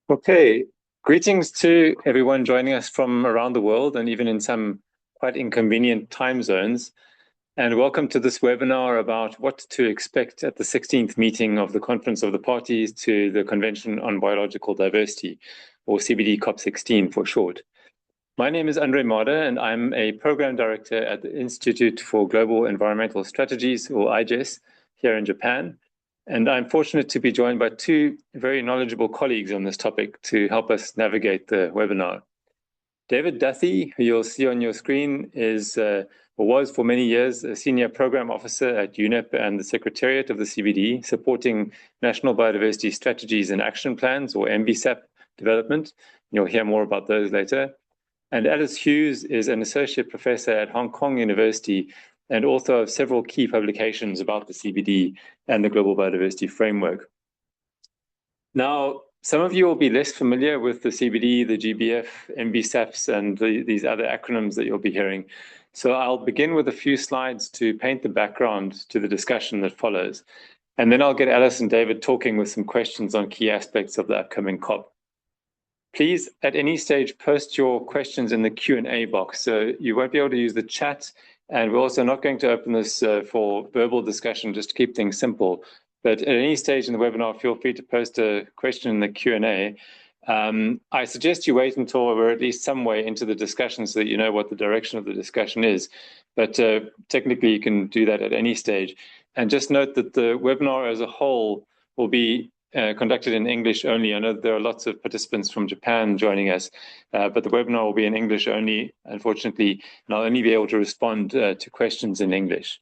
Okay, greetings to everyone joining us from around the world and even in some quite inconvenient time zones. And welcome to this webinar about what to expect at the 16th meeting of the Conference of the Parties to the Convention on Biological Diversity, or CBD COP16 for short. My name is Andre Mada, and I'm a program director at the Institute for Global Environmental Strategies, or IGES, here in Japan. And I'm fortunate to be joined by two very knowledgeable colleagues on this topic to help us navigate the webinar. David Duthie, who you'll see on your screen, is or was for many years a senior program officer at UNEP and the Secretariat of the CBD, supporting national biodiversity strategies and action plans, or NBSAP, development. You'll hear more about those later. And Alice Hughes is an associate professor at Hong Kong University and author of several key publications about the CBD and the Global Biodiversity Framework. Now, some of you will be less familiar with the CBD, the GBF, NBSAPs, and these other acronyms that you'll be hearing. So I'll begin with a few slides to paint the background to the discussion that follows. And then I'll get Alice and David talking with some questions on key aspects of the upcoming COP. Please, at any stage, post your questions in the Q&A box. So you won't be able to use the chat, and we're also not going to open this for verbal discussion, just to keep things simple. But at any stage in the webinar, feel free to post a question in the Q&A. I suggest you wait until we're at least some way into the discussion so that you know what the direction of the discussion is. But technically, you can do that at any stage. And just note that the webinar as a whole will be conducted in English only. I know there are lots of participants from Japan joining us, but the webinar will be in English only, unfortunately, and I'll only be able to respond to questions in English.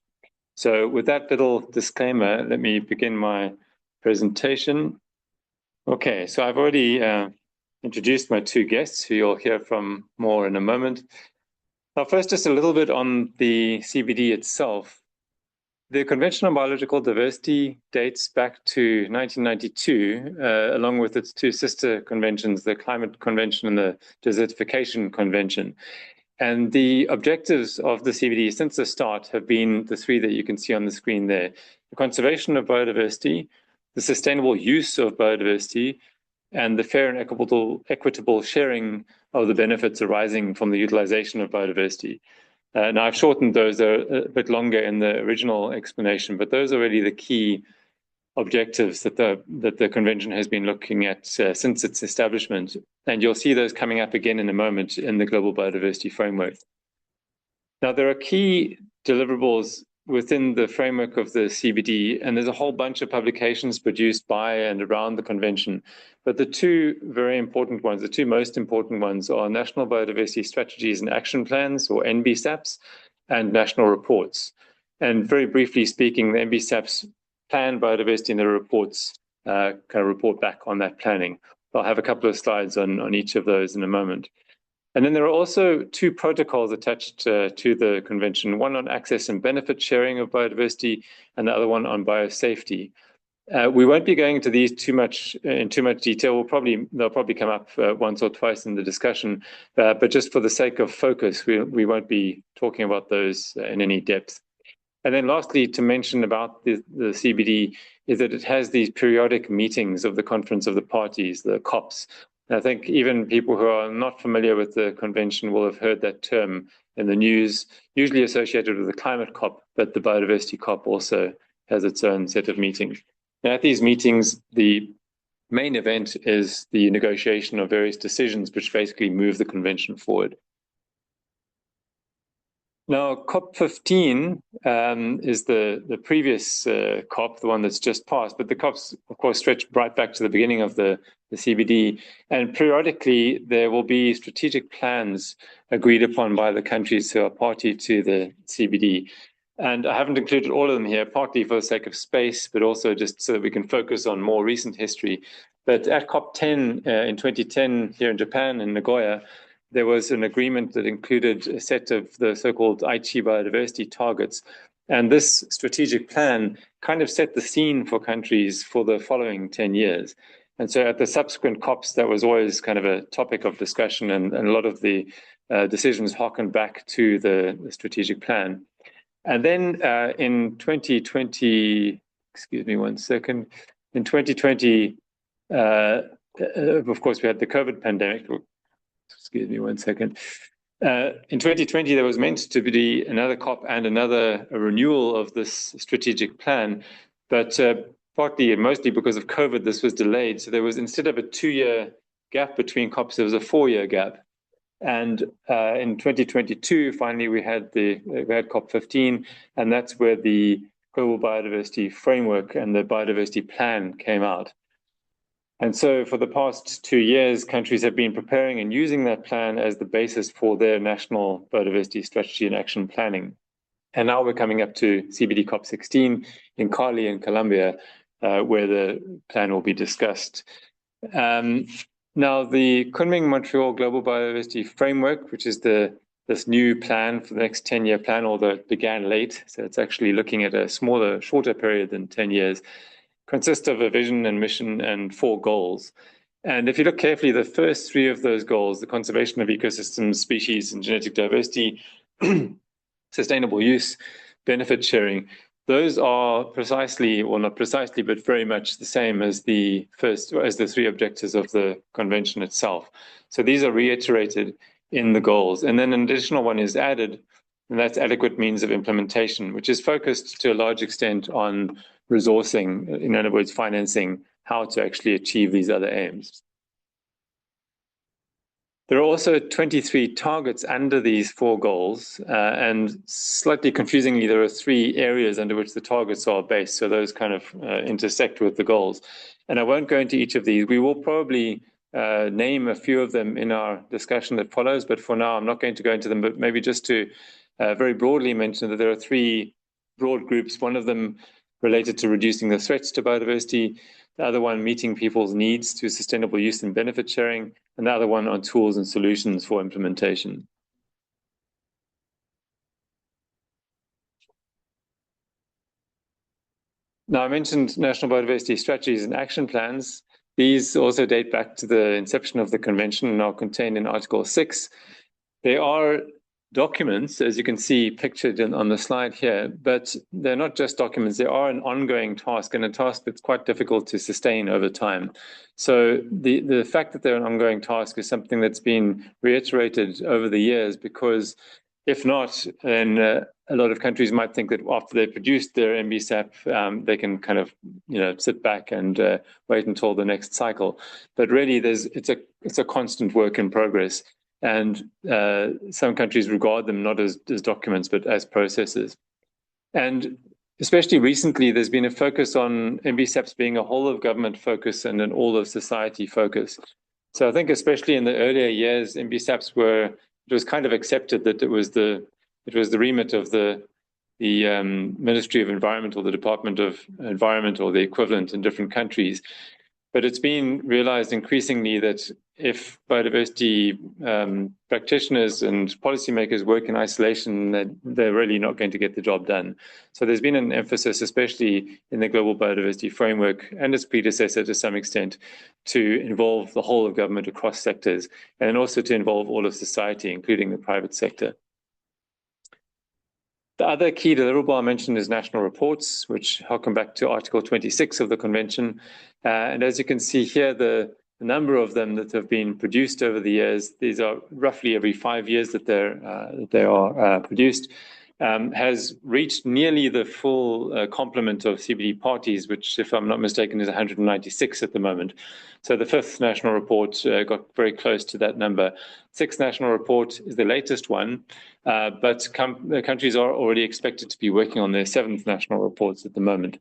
So with that little disclaimer, let me begin my presentation. Okay, so I've already introduced my two guests, who you'll hear from more in a moment. Now, first, just a little bit on the CBD itself. The Convention on Biological Diversity dates back to 1992, along with its two sister conventions, the Climate Convention and the Desertification Convention. And the objectives of the CBD since the start have been the three that you can see on the screen there: the conservation of biodiversity, the sustainable use of biodiversity, and the fair and equitable sharing of the benefits arising from the utilization of biodiversity. Now, I've shortened those, they're a bit longer in the original explanation, but those are really the key objectives that the convention has been looking at since its establishment. And you'll see those coming up again in a moment in the Global Biodiversity Framework. Now, there are key deliverables within the framework of the CBD, and there's a whole bunch of publications produced by and around the convention. But the two very important ones, the two most important ones, are National Biodiversity Strategies and Action Plans, or NBSAPs, and national reports. And very briefly speaking, the NBSAPs plan biodiversity, and the reports kind of report back on that planning. I'll have a couple of slides on each of those in a moment. And then there are also two protocols attached to the convention, one on access and benefit sharing of biodiversity, and the other one on biosafety. We won't be going into these in too much detail. They'll probably come up once or twice in the discussion, but just for the sake of focus, we won't be talking about those in any depth. And then lastly, to mention about the CBD is that it has these periodic meetings of the Conference of the Parties, the COPs. And I think even people who are not familiar with the convention will have heard that term in the news, usually associated with the climate COP, but the biodiversity COP also has its own set of meetings. And at these meetings, the main event is the negotiation of various decisions which basically move the convention forward. Now, COP15 is the previous COP, the one that's just passed, but the COPs, of course, stretch right back to the beginning of the CBD. And periodically, there will be strategic plans agreed upon by the countries who are party to the CBD. And I haven't included all of them here, partly for the sake of space, but also just so that we can focus on more recent history. But at COP10 in 2010 here in Japan, in Nagoya, there was an agreement that included a set of the so-called Aichi biodiversity targets. And this strategic plan kind of set the scene for countries for the following 10 years. And so at the subsequent COPs, that was always kind of a topic of discussion, and a lot of the decisions harkened back to the strategic plan. And then in 2020, excuse me one second, in 2020, of course, we had the COVID pandemic. Excuse me 1 second. In 2020, there was meant to be another COP and a renewal of this strategic plan, but partly and mostly because of COVID, this was delayed. So there was, instead of a 2-year gap between COPs, there was a 4-year gap. And in 2022, finally, we had COP15, and that's where the Global Biodiversity Framework and the Biodiversity Plan came out. And so for the past 2 years, countries have been preparing and using that plan as the basis for their national biodiversity strategy and action planning. And now we're coming up to CBD COP16 in Cali in Colombia, where the plan will be discussed. Now, the Kunming-Montreal Global Biodiversity Framework, which is this new plan for the next 10-year plan, although it began late, so it's actually looking at a smaller, shorter period than 10 years, consists of a vision and mission and 4 goals. And if you look carefully, the first 3 of those goals, the conservation of ecosystems, species, and genetic diversity, sustainable use, benefit sharing, those are precisely, well, not precisely, but very much the same as the 3 objectives of the convention itself. So these are reiterated in the goals. And then an additional one is added, and that's adequate means of implementation, which is focused to a large extent on resourcing, in other words, financing how to actually achieve these other aims. There are also 23 targets under these 4 goals, and slightly confusingly, there are 3 areas under which the targets are based, so those kind of intersect with the goals. And I won't go into each of these. We will probably name a few of them in our discussion that follows, but for now, I'm not going to go into them, but maybe just to very broadly mention that there are 3 broad groups, one of them related to reducing the threats to biodiversity, the other one meeting people's needs through sustainable use and benefit sharing, and the other one on tools and solutions for implementation. Now, I mentioned national biodiversity strategies and action plans. These also date back to the inception of the convention and are contained in Article 6. They are documents, as you can see pictured on the slide here, but they're not just documents, they are an ongoing task, and a task that's quite difficult to sustain over time. So the fact that they're an ongoing task is something that's been reiterated over the years, because if not, then a lot of countries might think that after they produced their NBSAP, they can kind of, sit back and wait until the next cycle. But really, it's a constant work in progress. And some countries regard them not as documents, but as processes. And especially recently, there's been a focus on NBSAPs being a whole of government focus and an all of society focus. So I think especially in the earlier years, NBSAPs it was kind of accepted that it was the remit of the Ministry of Environment or the Department of Environment or the equivalent in different countries. But it's been realized increasingly that if biodiversity practitioners and policymakers work in isolation, they're really not going to get the job done. So there's been an emphasis, especially in the Global Biodiversity Framework and its predecessor to some extent, to involve the whole of government across sectors, and also to involve all of society, including the private sector. The other key deliverable I mentioned is national reports, which harken back to Article 26 of the Convention. And as you can see here, the number of them that have been produced over the years, these are roughly every 5 years that they are produced, has reached nearly the full complement of CBD parties, which, if I'm not mistaken, is 196 at the moment. So the 5th national report got very close to that number. 6th national report is the latest one, but countries are already expected to be working on their 7th national reports at the moment.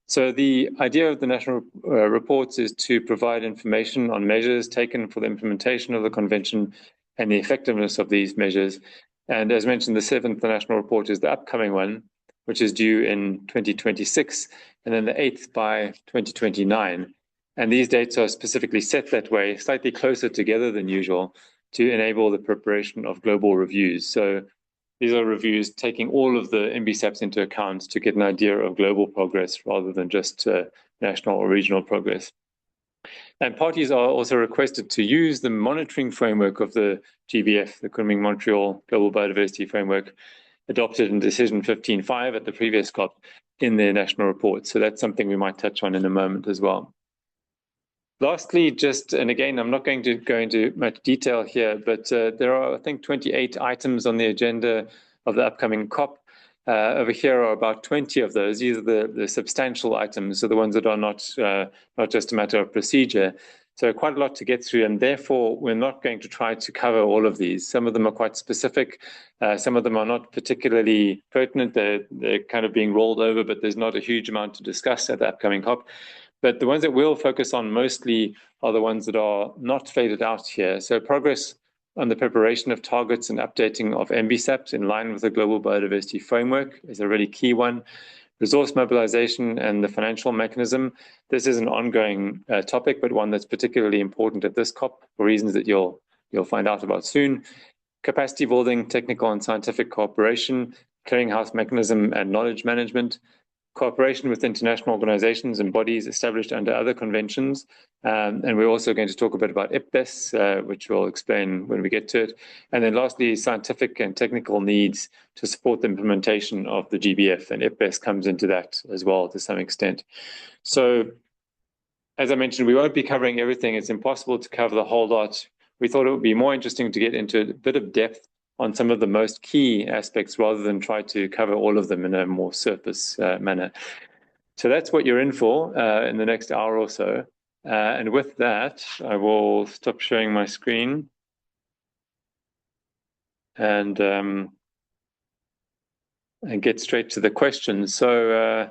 So the idea of the national reports is to provide information on measures taken for the implementation of the convention and the effectiveness of these measures. And as mentioned, the 7th national report is the upcoming one, which is due in 2026, and then the 8th by 2029. And these dates are specifically set that way, slightly closer together than usual, to enable the preparation of global reviews. So these are reviews taking all of the NBSAPs into account to get an idea of global progress rather than just national or regional progress. And parties are also requested to use the monitoring framework of the GBF, the Kunming-Montreal Global Biodiversity Framework, adopted in Decision 15.5 at the previous COP in their national report. So that's something we might touch on in a moment as well. Lastly, just, and again, I'm not going to go into much detail here, but there are, I think, 28 items on the agenda of the upcoming COP. Over here are about 20 of those. These are the substantial items, so the ones that are not just a matter of procedure. So quite a lot to get through, and therefore we're not going to try to cover all of these. Some of them are quite specific. Some of them are not particularly pertinent. They're kind of being rolled over, but there's not a huge amount to discuss at the upcoming COP. But the ones that we'll focus on mostly are the ones that are not faded out here. So progress on the preparation of targets and updating of NBSAPs in line with the Global Biodiversity Framework is a really key one. Resource mobilization and the financial mechanism. This is an ongoing topic, but one that's particularly important at this COP for reasons that you'll find out about soon. Capacity building, technical and scientific cooperation, clearinghouse mechanism and knowledge management, cooperation with international organizations and bodies established under other conventions. And we're also going to talk a bit about IGES, which we'll explain when we get to it. And then lastly, scientific and technical needs to support the implementation of the GBF, and IGES comes into that as well to some extent. So, as I mentioned, we won't be covering everything. It's impossible to cover the whole lot. We thought it would be more interesting to get into a bit of depth on some of the most key aspects rather than try to cover all of them in a more surface manner. So that's what you're in for in the next hour or so. And with that, I will stop sharing my screen and get straight to the questions. So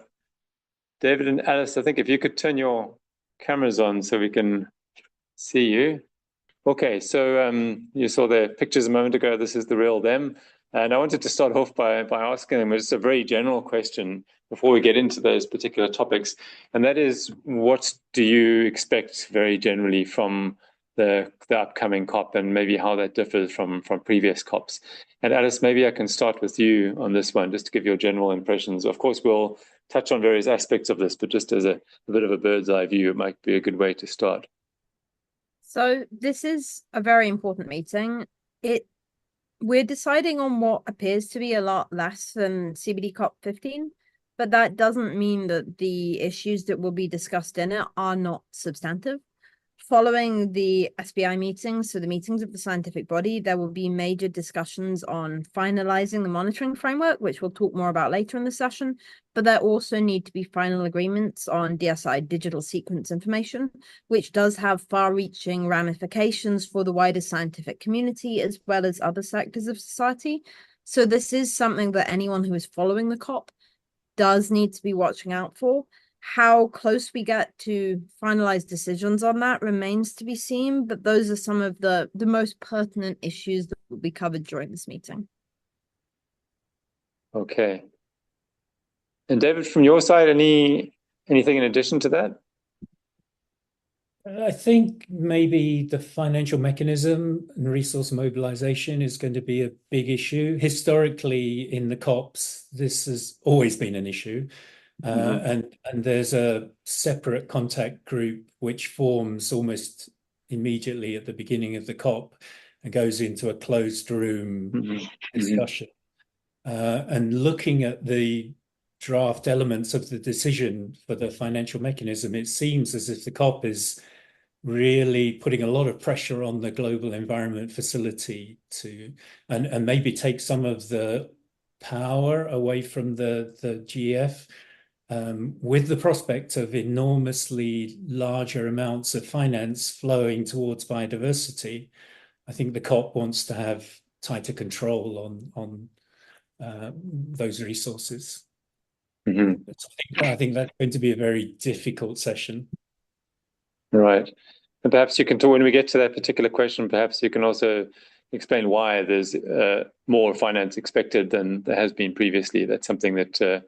David and Alice, I think if you could turn your cameras on so we can see you. Okay, so you saw the pictures a moment ago. This is the real them. And I wanted to start off by asking them just a very general question before we get into those particular topics. And that is, what do you expect very generally from the upcoming COP, and maybe how that differs from previous COPs? And Alice, maybe I can start with you on this one, just to give your general impressions. Of course, we'll touch on various aspects of this, but just as a bit of a bird's eye view, it might be a good way to start. So this is a very important meeting. We're deciding on what appears to be a lot less than CBD COP15, but that doesn't mean that the issues that will be discussed in it are not substantive. Following the SBI meetings, so the meetings of the scientific body, there will be major discussions on finalizing the monitoring framework, which we'll talk more about later in the session. But there also need to be final agreements on DSI, digital sequence information, which does have far-reaching ramifications for the wider scientific community as well as other sectors of society. So this is something that anyone who is following the COP does need to be watching out for. How close we get to finalized decisions on that remains to be seen, but those are some of the most pertinent issues that will be covered during this meeting. Okay. And David, from your side, anything in addition to that? I think maybe the financial mechanism and resource mobilization is going to be a big issue. Historically, in the COPs, this has always been an issue. And there's a separate contact group which forms almost immediately at the beginning of the COP and goes into a closed room discussion. And looking at the draft elements of the decision for the financial mechanism, it seems as if the COP is really putting a lot of pressure on the Global Environment Facility to and maybe take some of the power away from the GEF. With the prospect of enormously larger amounts of finance flowing towards biodiversity, I think the COP wants to have tighter control on those resources. So I think that's going to be a very difficult session. Right. And perhaps you can talk, when we get to that particular question, perhaps you can also explain why there's more finance expected than there has been previously. That's something that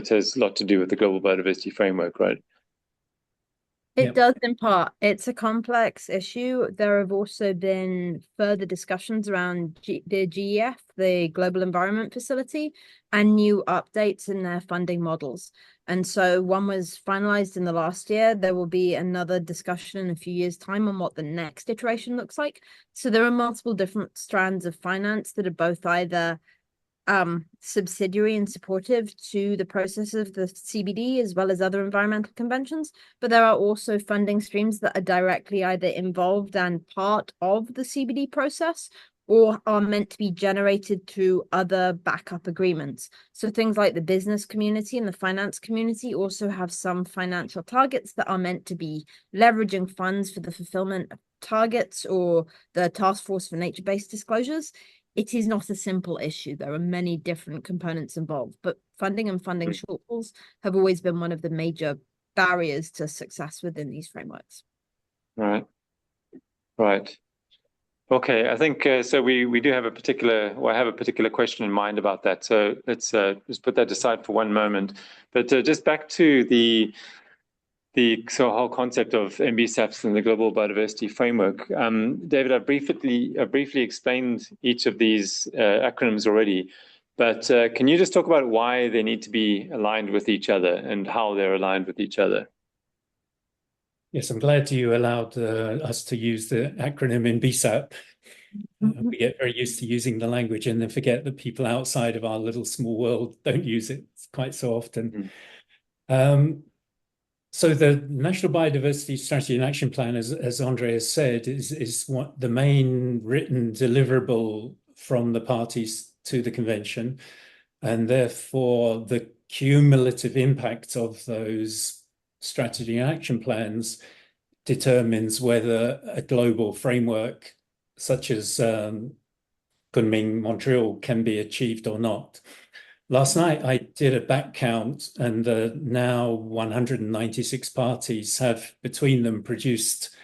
has a lot to do with the Global Biodiversity Framework, right? It does in part. It's a complex issue. There have also been further discussions around the GEF, the Global Environment Facility, and new updates in their funding models. And so one was finalized in the last year. There will be another discussion in a few years' time on what the next iteration looks like. So there are multiple different strands of finance that are both either subsidiary and supportive to the process of the CBD as well as other environmental conventions, but there are also funding streams that are directly either involved and part of the CBD process or are meant to be generated through other backup agreements. So things like the business community and the finance community also have some financial targets that are meant to be leveraging funds for the fulfillment of targets or the task force for nature-based disclosures. It is not a simple issue. There are many different components involved, but funding and funding shortfalls have always been one of the major barriers to success within these frameworks. Right. Right. Okay, I think so. We do have a particular, well, I have a particular question in mind about that. So let's just put that aside for one moment. But just back to the whole concept of NBSAPs and the Global Biodiversity Framework. David, I briefly explained each of these acronyms already, but can you just talk about why they need to be aligned with each other and how they're aligned with each other? Yes, I'm glad you allowed us to use the acronym NBSAP. We get very used to using the language and then forget that people outside of our little small world don't use it quite so often. So the National Biodiversity Strategy and Action Plan, as Andre has said, is what the main written deliverable from the parties to the convention, and therefore the cumulative impact of those strategy and action plans determines whether a global framework such as Kunming-Montreal can be achieved or not. Last night, I did a back count, and the now 196 parties have between them produced,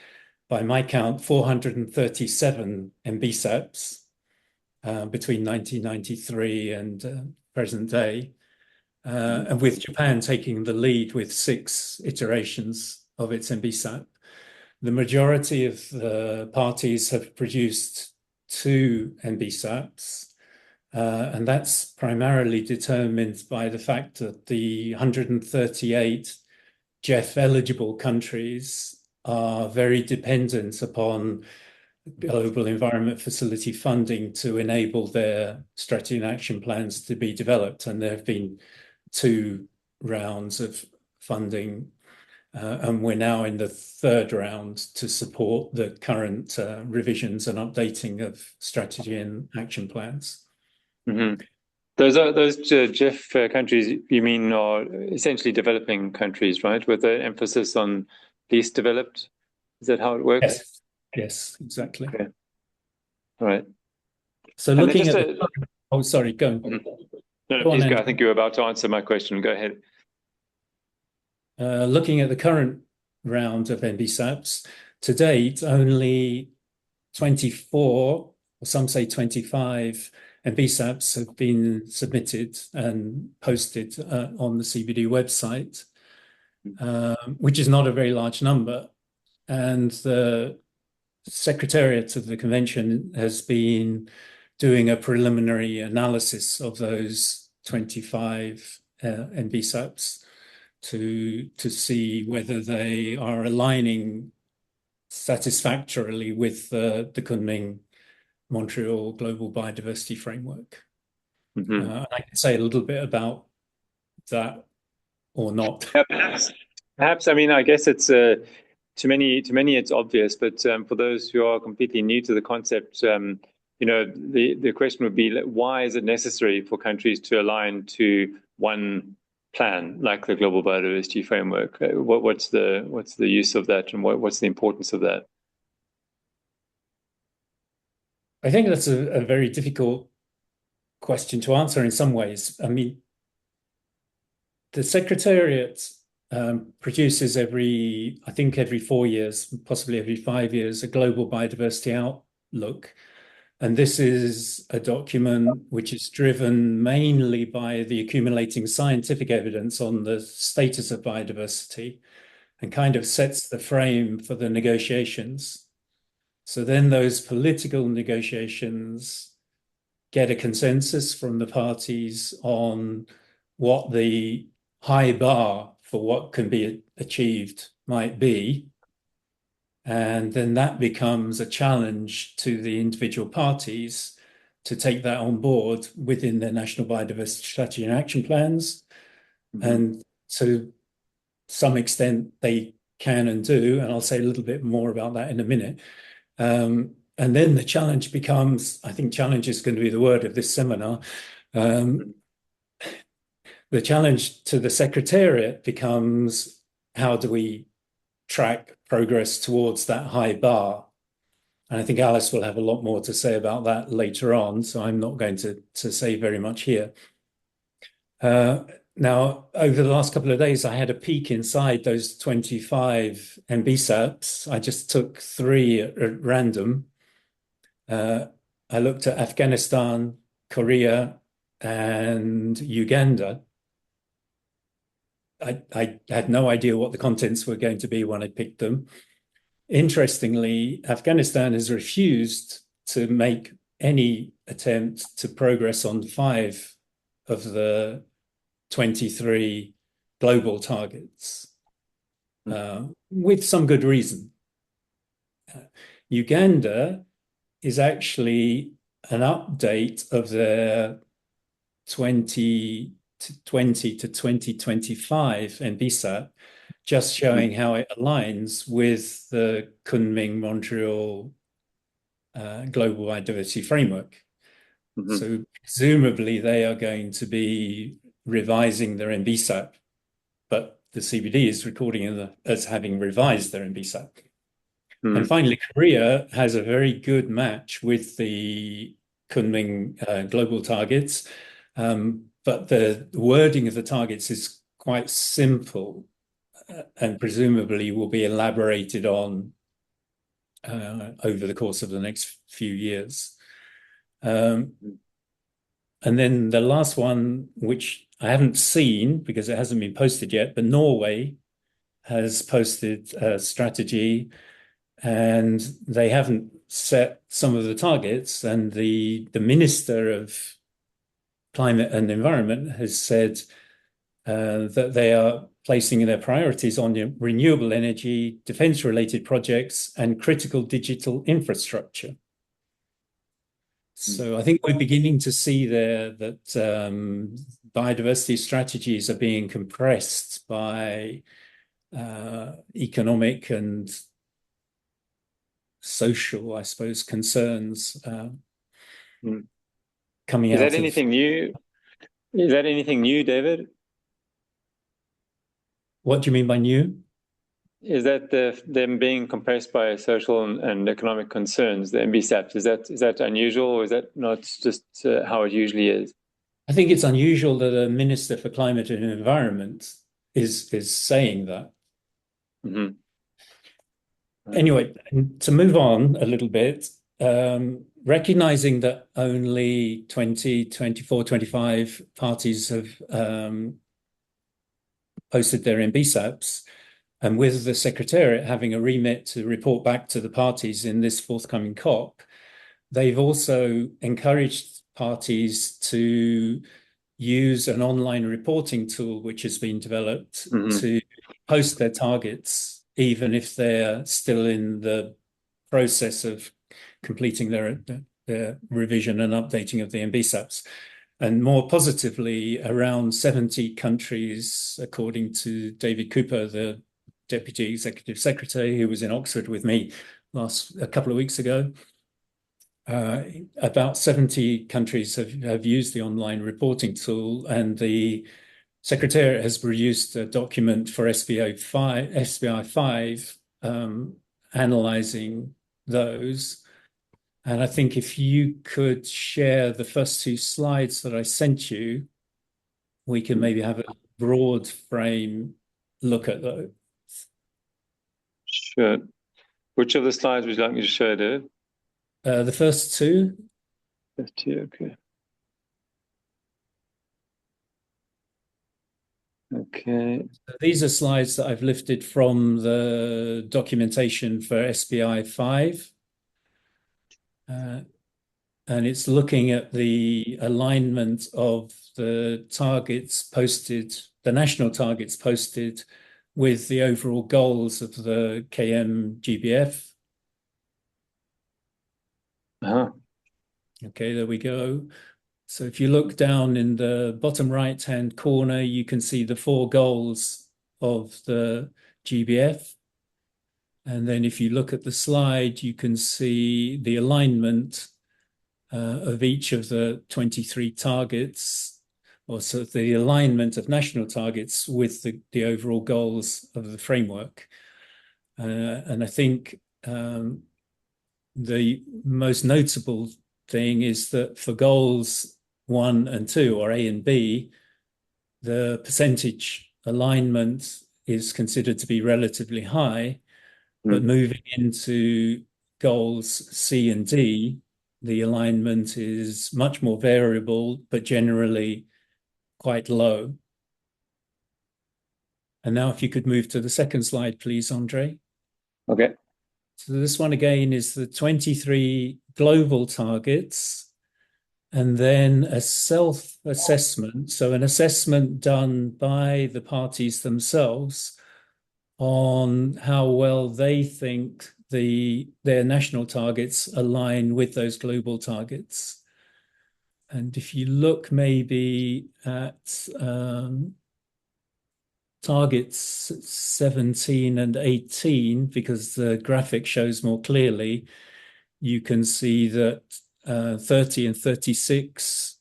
by my count, 437 NBSAPs between 1993 and present day, and with Japan taking the lead with 6 iterations of its NBSAP. The majority of the parties have produced 2 NBSAPs. And that's primarily determined by the fact that the 138 GEF-eligible countries are very dependent upon Global Environment Facility funding to enable their strategy and action plans to be developed. And there have been 2 rounds of funding, and we're now in the 3rd round to support the current revisions and updating of strategy and action plans. Those GEF countries, you mean, are essentially developing countries, right? With an emphasis on least developed. Is that how it works? Yes, exactly. Okay. All right. So looking at oh, sorry, go on. No, please go. I think you were about to answer my question. Go ahead. Looking at the current round of NBSAPs, to date, only 24, or some say 25, NBSAPs have been submitted and posted on the CBD website, which is not a very large number. And the Secretariat of the convention has been doing a preliminary analysis of those 25 NBSAPs to see whether they are aligning satisfactorily with the Kunming-Montreal Global Biodiversity Framework. I can say a little bit about that or not. Yeah, perhaps. I mean, I guess it's to many it's obvious, but for those who are completely new to the concept, the question would be, why is it necessary for countries to align to one plan like the Global Biodiversity Framework? What's the use of that, and what's the importance of that? I think that's a very difficult question to answer in some ways. I mean, the Secretariat produces every 4 years, possibly every 5 years, a global biodiversity outlook. And this is a document which is driven mainly by the accumulating scientific evidence on the status of biodiversity and kind of sets the frame for the negotiations. So then those political negotiations get a consensus from the parties on what the high bar for what can be achieved might be. And then that becomes a challenge to the individual parties to take that on board within their national biodiversity strategy and action plans. Mm-hmm. And to some extent, they can and do, and I'll say a little bit more about that in a minute. And then the challenge becomes, I think challenge is going to be the word of this seminar. The challenge to the Secretariat becomes, how do we track progress towards that high bar? And I think Alice will have a lot more to say about that later on, so I'm not going to say very much here. Now, over the last couple of days, I had a peek inside those 25 NBSAPs. I just took 3 at random. I looked at Afghanistan, Korea, and Uganda. I had no idea what the contents were going to be when I picked them. Interestingly, Afghanistan has refused to make any attempt to progress on 5 of the 23 global targets, with some good reason. Uganda is actually an update of their 2020 to 2025 NBSAP, just showing how it aligns with the Kunming-Montreal Global Biodiversity Framework. Mm-hmm. So presumably they are going to be revising their NBSAP, but the CBD is recording it as having revised their NBSAP. Mm. And finally, Korea has a very good match with the Kunming global targets, but the wording of the targets is quite simple and presumably will be elaborated on over the course of the next few years. And then the last one, which I haven't seen because it hasn't been posted yet, but Norway has posted a strategy and they haven't set some of the targets. And the Minister of Climate and Environment has said that they are placing their priorities on renewable energy, defense-related projects, and critical digital infrastructure. So I think we're beginning to see there that biodiversity strategies are being compressed by economic and social, I suppose, concerns coming out. Is that anything new? Is that anything new, David? What do you mean by new? Is that them being compressed by social and economic concerns, the NBSAPs? Is that unusual, or is that not just how it usually is? I think it's unusual that a Minister for Climate and Environment is saying that. Mm-hmm. Anyway, to move on a little bit, recognizing that only 20, 24, 25 parties have posted their NBSAPs, and with the Secretariat having a remit to report back to the parties in this forthcoming COP, they've also encouraged parties to use an online reporting tool which has been developed to post their targets, even if they're still in the process of completing their revision and updating of the NBSAPs. And more positively, around 70 countries, according to David Cooper, the Deputy Executive Secretary, who was in Oxford with me a couple of weeks ago, about 70 countries have used the online reporting tool, and the Secretariat has produced a document for SBI 5 analysing those. And I think if you could share the first 2 slides that I sent you, we can maybe have a broad frame look at those. Sure. Which of the slides would you like me to show, Dave? The first 2. First 2, okay. Okay. So these are slides that I've lifted from the documentation for SBI 5. And it's looking at the alignment of the targets posted, the national targets posted, with the overall goals of the KM-GBF. Uh-huh. Okay, there we go. So if you look down in the bottom right-hand corner, you can see the 4 goals of the GBF. And then if you look at the slide, you can see the alignment of each of the 23 targets, or so the alignment of national targets with the overall goals of the framework. And I think the most notable thing is that for goals 1 and 2, or A and B, the percentage alignment is considered to be relatively high, but moving into goals C and D, the alignment is much more variable, but generally quite low. And now if you could move to the second slide, please, Andre. Okay. So this one again is the 23 global targets, and then a self-assessment. So an assessment done by the parties themselves on how well they think their national targets align with those global targets. And if you look maybe at targets 17 and 18, because the graphic shows more clearly, you can see that 30 and 36%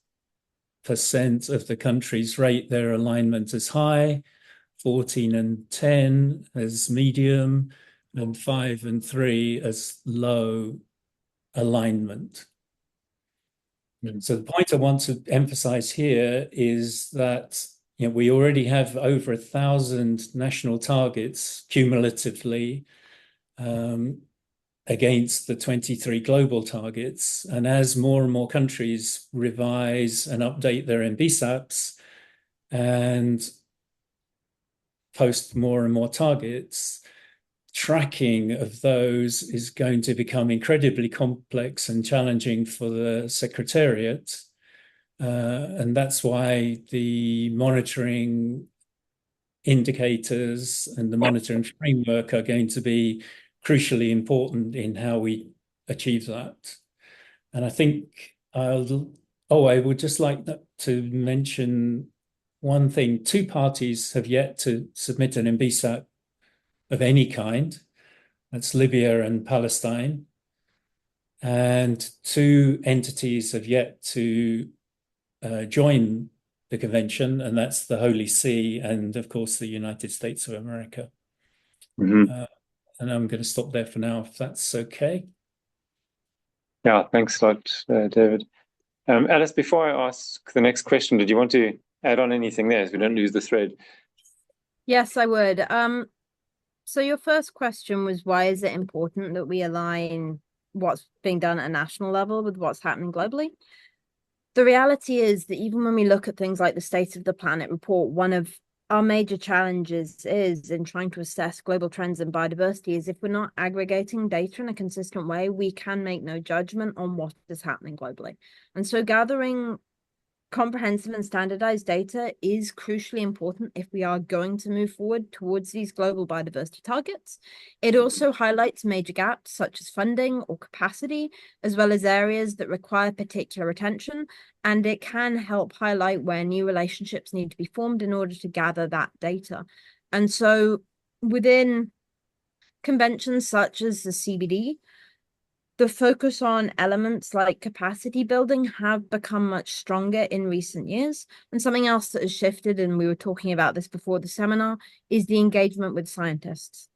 of the countries rate their alignment as high, 14 and 10 as medium, and 5 and 3 as low alignment. So the point I want to emphasize here is that we already have over 1,000 national targets cumulatively against the 23 global targets. And as more and more countries revise and update their NBSAPs and post more and more targets, tracking of those is going to become incredibly complex and challenging for the Secretariat. And that's why the monitoring indicators and the monitoring framework are going to be crucially important in how we achieve that. And I think I would just like to mention one thing. 2 parties have yet to submit an NBSAP of any kind. That's Libya and Palestine. And 2 entities have yet to join the convention, and that's the Holy See and, of course, the United States of America. And I'm going to stop there for now, if that's okay. Yeah, thanks a lot, David. Alice, before I ask the next question, did you want to add on anything there so we don't lose the thread? Yes, I would. So your first question was, why is it important that we align what's being done at a national level with what's happening globally? The reality is that even when we look at things like the State of the Planet report, one of our major challenges is in trying to assess global trends in biodiversity is if we're not aggregating data in a consistent way, we can make no judgment on what is happening globally. And so gathering comprehensive and standardized data is crucially important if we are going to move forward towards these global biodiversity targets. It also highlights major gaps such as funding or capacity, as well as areas that require particular attention, and it can help highlight where new relationships need to be formed in order to gather that data. And so within conventions such as the CBD, the focus on elements like capacity building have become much stronger in recent years. And something else that has shifted, and we were talking about this before the seminar, is the engagement with scientists.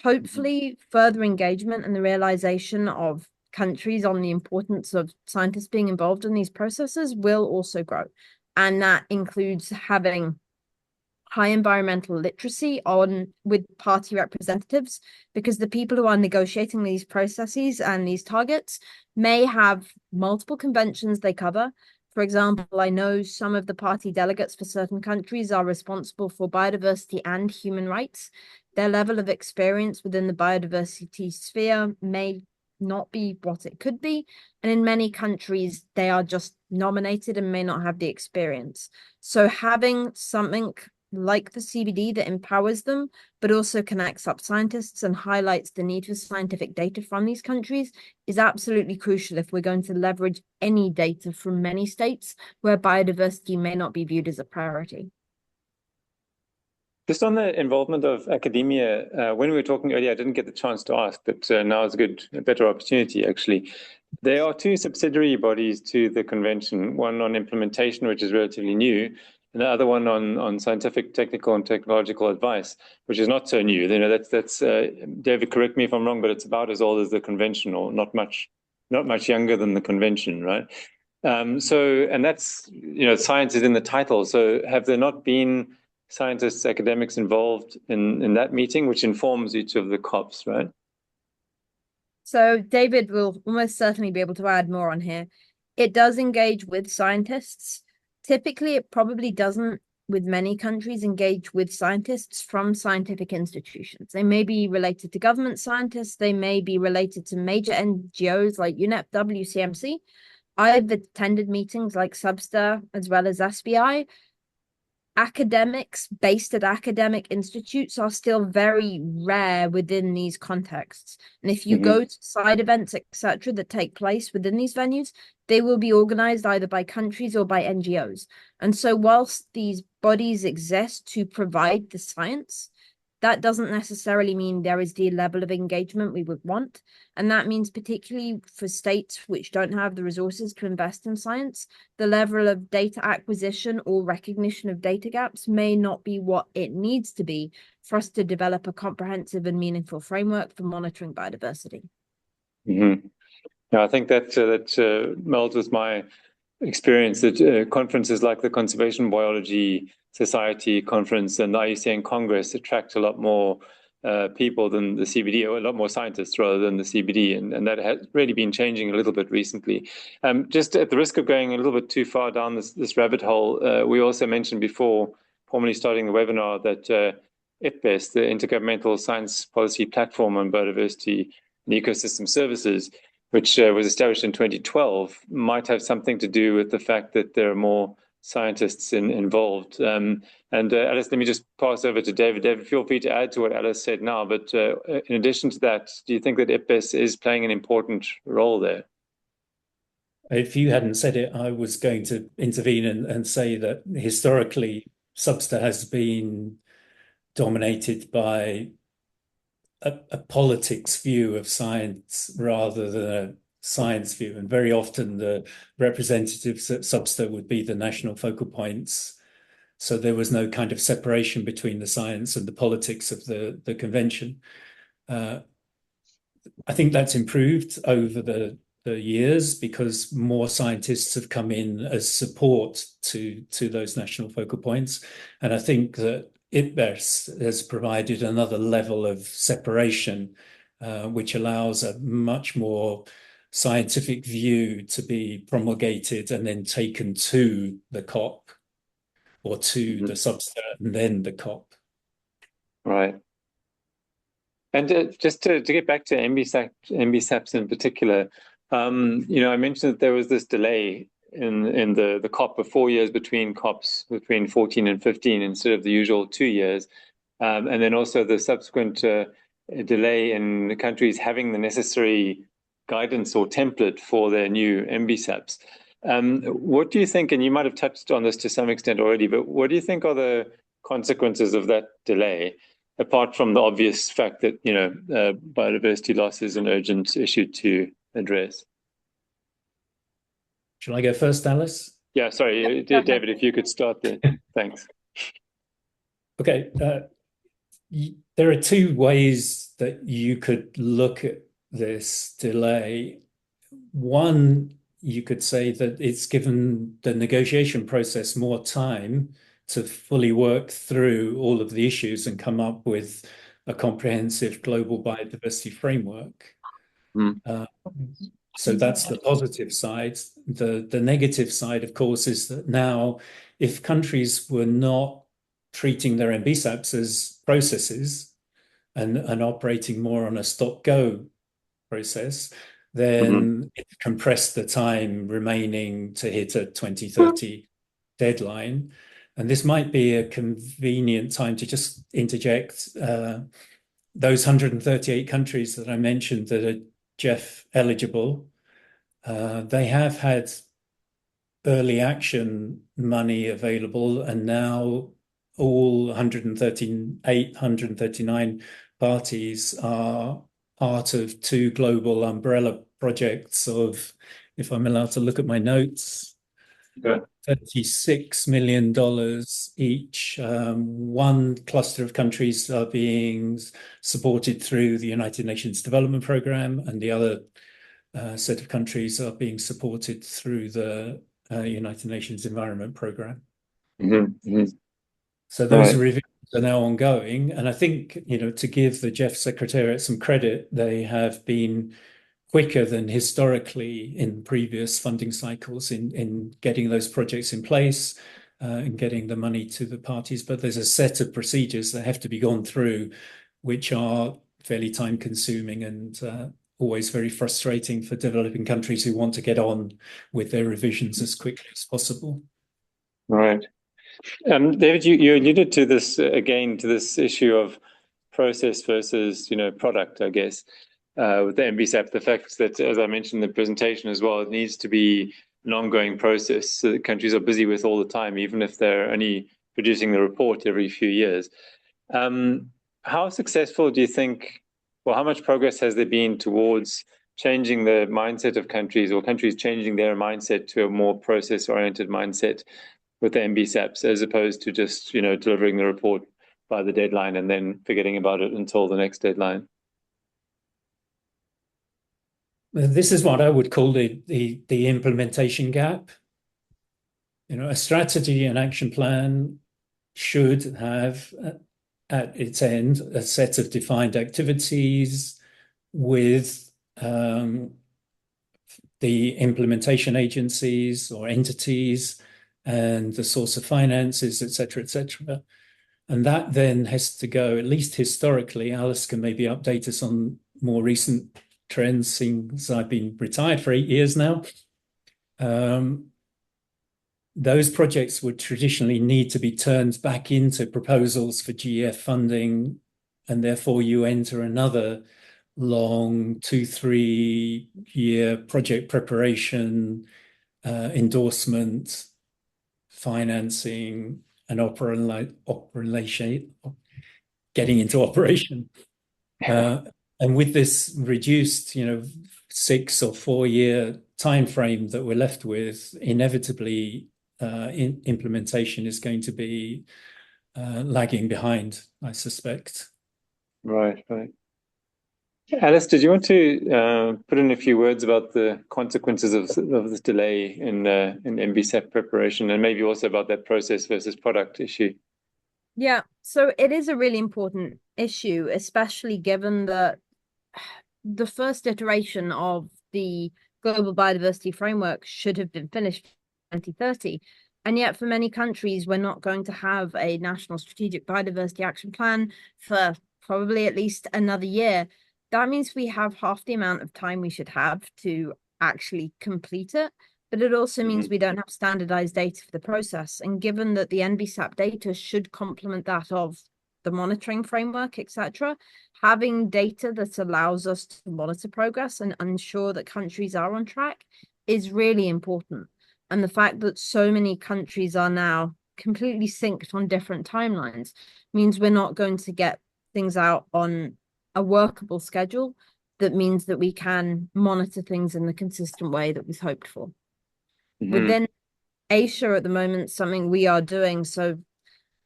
Hopefully, further engagement and the realization of countries on the importance of scientists being involved in these processes will also grow. And that includes having high environmental literacy with party representatives, because the people who are negotiating these processes and these targets may have multiple conventions they cover. For example, I know some of the party delegates for certain countries are responsible for biodiversity and human rights. Their level of experience within the biodiversity sphere may not be what it could be. And in many countries, they are just nominated and may not have the experience. So having something like the CBD that empowers them, but also connects up scientists and highlights the need for scientific data from these countries is absolutely crucial if we're going to leverage any data from many states where biodiversity may not be viewed as a priority. Just on the involvement of academia, when we were talking earlier, I didn't get the chance to ask, but now is a better opportunity, actually. There are two subsidiary bodies to the convention, one on implementation, which is relatively new, and the other one on scientific, technical, and technological advice, which is not so new. You know, that's David, correct me if I'm wrong, but it's about as old as the convention, or not much younger than the convention, right? And that's, you know, science is in the title. So have there not been scientists, academics involved in that meeting, which informs each of the COPs, right? So David will almost certainly be able to add more on here. It does engage with scientists. Typically, it probably doesn't, with many countries, engage with scientists from scientific institutions. They may be related to government scientists. They may be related to major NGOs like UNEP, WCMC. I've attended meetings like SBSTA as well as SBI. Academics based at academic institutes are still very rare within these contexts. And if you go to side events, etc., that take place within these venues, they will be organized either by countries or by NGOs. And so whilst these bodies exist to provide the science, that doesn't necessarily mean there is the level of engagement we would want. And that means particularly for states which don't have the resources to invest in science, the level of data acquisition or recognition of data gaps may not be what it needs to be for us to develop a comprehensive and meaningful framework for monitoring biodiversity. Mm-hmm. Yeah, I think that melds with my experience that conferences like the Conservation Biology Society conference and the IUCN Congress attract a lot more people than the CBD, or a lot more scientists rather than the CBD, and that has really been changing a little bit recently. Just at the risk of going a little bit too far down this rabbit hole, we also mentioned before, formally starting the webinar, that IPBES, the Intergovernmental Science Policy Platform on Biodiversity and Ecosystem Services, which was established in 2012, might have something to do with the fact that there are more scientists involved. And Alice, let me just pass over to David. David, feel free to add to what Alice said now. But in addition to that, do you think that IPBES is playing an important role there? If you hadn't said it, I was going to intervene and say that historically, SBSTA has been dominated by a politics view of science rather than a science view. And very often the representatives at SBSTA would be the national focal points. So there was no kind of separation between the science and the politics of the convention. I think that's improved over the years because more scientists have come in as support to those national focal points. And I think that IPBES has provided another level of separation, which allows a much more scientific view to be promulgated and then taken to the COP or to the SBSTA and then the COP. Right. And just to get back to NBSAPs in particular, you know, I mentioned that there was this delay in the COP of 4 years between COPs, between 14 and 15, instead of the usual 2 years. And then also the subsequent delay in the countries having the necessary guidance or template for their new NBSAPs. What do you think, and you might have touched on this to some extent already, but what do you think are the consequences of that delay, apart from the obvious fact that, you know, biodiversity loss is an urgent issue to address? Shall I go first, Alice? Yeah, sorry, David, if you could start there. Thanks. Okay. There are two ways that you could look at this delay. One, you could say that it's given the negotiation process more time to fully work through all of the issues and come up with a comprehensive global biodiversity framework. So that's the positive side. The negative side, of course, is that now if countries were not treating their NBSAPs as processes and operating more on a stop-go process, then it compressed the time remaining to hit a 2030 deadline. And this might be a convenient time to just interject those 138 countries that I mentioned that are GEF eligible. They have had early action money available, and now all 138, 139 parties are part of two global umbrella projects of, if I'm allowed to look at my notes, $36 million each. One cluster of countries are being supported through the United Nations Development Programme, and the other set of countries are being supported through the United Nations Environment Programme. So those revisions are now ongoing, and I think, you know, to give the GEF Secretariat some credit, they have been quicker than historically in previous funding cycles in getting those projects in place and getting the money to the parties. But there's a set of procedures that have to be gone through, which are fairly time consuming and always very frustrating for developing countries who want to get on with their revisions as quickly as possible. Right. David, you alluded to this again, to this issue of process versus, you know, product, I guess, with the NBSAP, the fact that, as I mentioned in the presentation as well, it needs to be an ongoing process so that countries are busy with all the time, even if they're only producing the report every few years. How successful do you think, well, how much progress has there been towards changing the mindset of countries, or countries changing their mindset to a more process-oriented mindset with the NBSAPs, as opposed to just, you know, delivering the report by the deadline and then forgetting about it until the next deadline? This is what I would call the implementation gap. You know, a strategy and action plan should have at its end a set of defined activities with the implementation agencies or entities and the source of finances, et cetera, et cetera. And that then has to go, at least historically. Alice can maybe update us on more recent trends, since I've been retired for 8 years now. Those projects would traditionally need to be turned back into proposals for GEF funding, and therefore you enter another long 2-3 year project preparation, endorsement, financing, and getting into operation. And with this reduced, you know, 6 or 4 year time frame that we're left with, inevitably implementation is going to be lagging behind, I suspect. Right. Alice, did you want to put in a few words about the consequences of this delay in NBSAP preparation, and maybe also about that process versus product issue? Yeah, so it is a really important issue, especially given that the first iteration of the Global Biodiversity Framework should have been finished in 2030. And yet for many countries, we're not going to have a national strategic biodiversity action plan for probably at least another year. That means we have half the amount of time we should have to actually complete it. But it also means we don't have standardized data for the process. And given that the NBSAP data should complement that of the monitoring framework, etc., having data that allows us to monitor progress and ensure that countries are on track is really important. And the fact that so many countries are now completely synced on different timelines means we're not going to get things out on a workable schedule that means that we can monitor things in the consistent way that was hoped for. Within Asia at the moment, something we are doing, so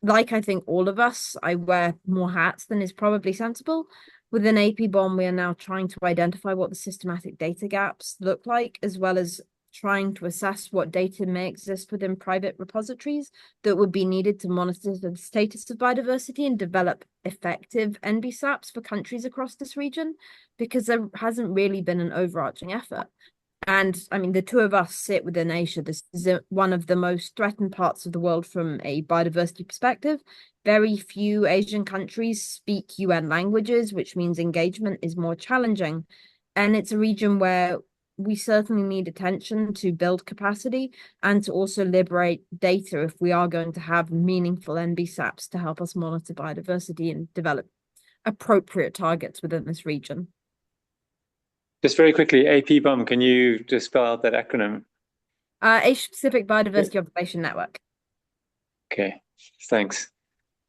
like I think all of us, I wear more hats than is probably sensible. Within AP-BOM, we are now trying to identify what the systematic data gaps look like, as well as trying to assess what data may exist within private repositories that would be needed to monitor the status of biodiversity and develop effective NBSAPs for countries across this region, because there hasn't really been an overarching effort. And I mean, the two of us sit within Asia. This is one of the most threatened parts of the world from a biodiversity perspective. Very few Asian countries speak UN languages, which means engagement is more challenging. And it's a region where we certainly need attention to build capacity and to also liberate data if we are going to have meaningful NBSAPs to help us monitor biodiversity and develop appropriate targets within this region. Just very quickly, APBOM, can you just spell out that acronym? Asia-Pacific Biodiversity Observation Network. Okay, thanks.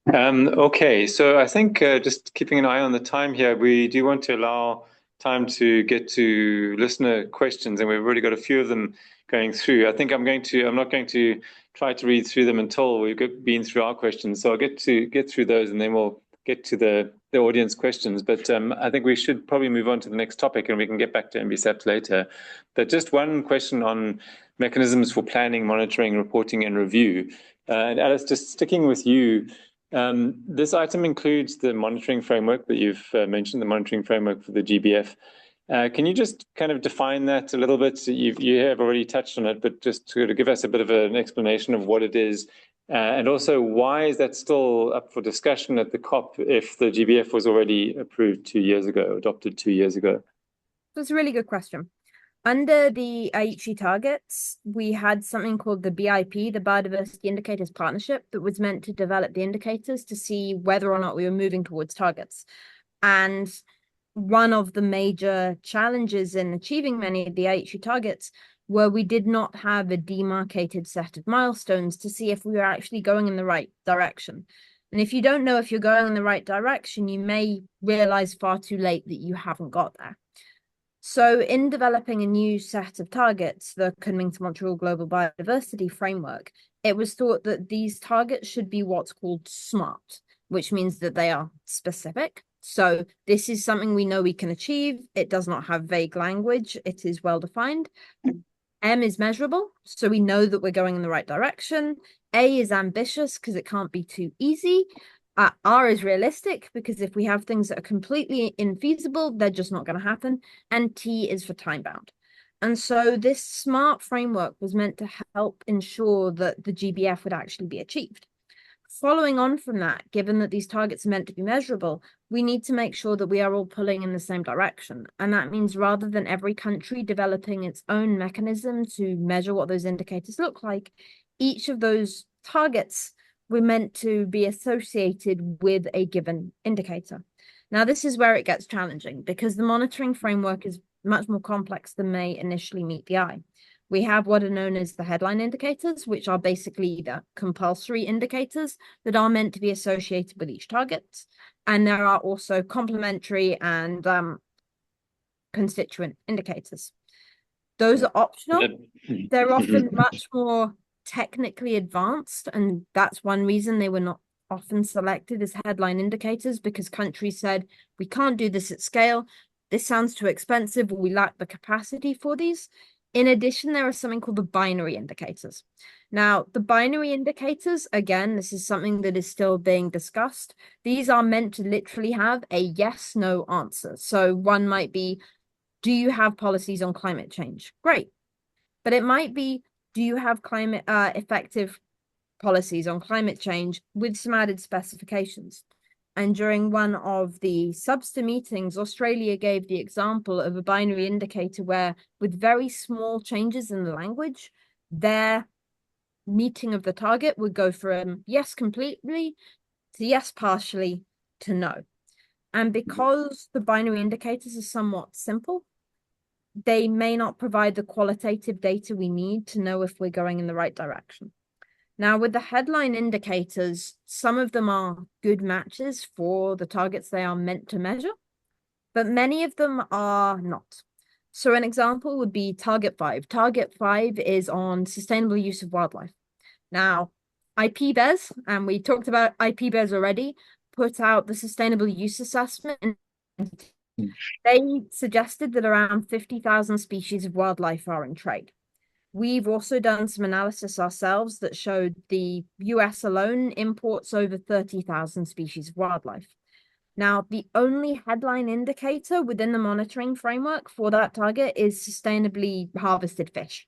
Okay, so I think just keeping an eye on the time here, we do want to allow time to get to listener questions, and we've already got a few of them going through. I think I'm not going to try to read through them until we've been through our questions. So I'll get through those, and then we'll get to the audience questions. But I think we should probably move on to the next topic, and we can get back to NBSAP later. But just one question on mechanisms for planning, monitoring, reporting, and review. And Alice, just sticking with you, this item includes the monitoring framework that you've mentioned, the monitoring framework for the GBF. Can you just kind of define that a little bit? You have already touched on it, but just to give us a bit of an explanation of what it is, and also why is that still up for discussion at the COP if the GBF was already approved 2 years ago, adopted 2 years ago? That's a really good question. Under the Aichi targets, we had something called the BIP, the Biodiversity Indicators Partnership, that was meant to develop the indicators to see whether or not we were moving towards targets. And one of the major challenges in achieving many of the Aichi targets were we did not have a demarcated set of milestones to see if we were actually going in the right direction. And if you don't know if you're going in the right direction, you may realize far too late that you haven't got there. So in developing a new set of targets, the Kunming-Montreal Global Biodiversity Framework, it was thought that these targets should be what's called SMART, which means that they are specific. So this is something we know we can achieve. It does not have vague language. It is well defined. M is measurable, so we know that we're going in the right direction. A is ambitious because it can't be too easy. R is realistic because if we have things that are completely infeasible, they're just not going to happen. And T is for time bound. And so this SMART framework was meant to help ensure that the GBF would actually be achieved. Following on from that, given that these targets are meant to be measurable, we need to make sure that we are all pulling in the same direction. And that means rather than every country developing its own mechanism to measure what those indicators look like, each of those targets were meant to be associated with a given indicator. Now, this is where it gets challenging because the monitoring framework is much more complex than may initially meet the eye. We have what are known as the headline indicators, which are basically the compulsory indicators that are meant to be associated with each target. And there are also complementary and constituent indicators. Those are optional. They're often much more technically advanced, and that's one reason they were not often selected as headline indicators, because countries said, we can't do this at scale. This sounds too expensive, or we lack the capacity for these. In addition, there are something called the binary indicators. Now, the binary indicators, again, this is something that is still being discussed. These are meant to literally have a yes, no answer. So one might be, do you have policies on climate change? Great. But it might be, do you have climate effective policies on climate change with some added specifications? And during one of the SBSTA meetings, Australia gave the example of a binary indicator where, with very small changes in the language, their meeting of the target would go from yes completely to yes partially to no. And because the binary indicators are somewhat simple, they may not provide the qualitative data we need to know if we're going in the right direction. Now, with the headline indicators, some of them are good matches for the targets they are meant to measure, but many of them are not. So an example would be Target 5. Target 5 is on sustainable use of wildlife. Now, IPBES, and we talked about IPBES already, put out the sustainable use assessment. They suggested that around 50,000 species of wildlife are in trade. We've also done some analysis ourselves that showed the US alone imports over 30,000 species of wildlife. Now, the only headline indicator within the monitoring framework for that target is sustainably harvested fish.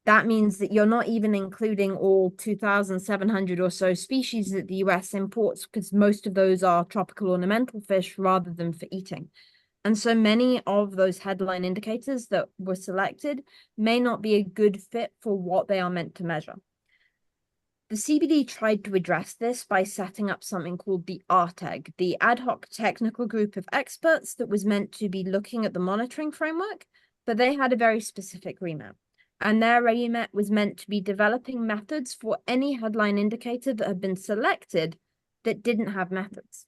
That means that you're not even including all 2,700 or so species that the US imports, because most of those are tropical ornamental fish rather than for eating. And so many of those headline indicators that were selected may not be a good fit for what they are meant to measure. The CBD tried to address this by setting up something called the ARTEG, the Ad Hoc Technical Group of Experts that was meant to be looking at the monitoring framework, but they had a very specific remit. And their remit was meant to be developing methods for any headline indicator that had been selected that didn't have methods.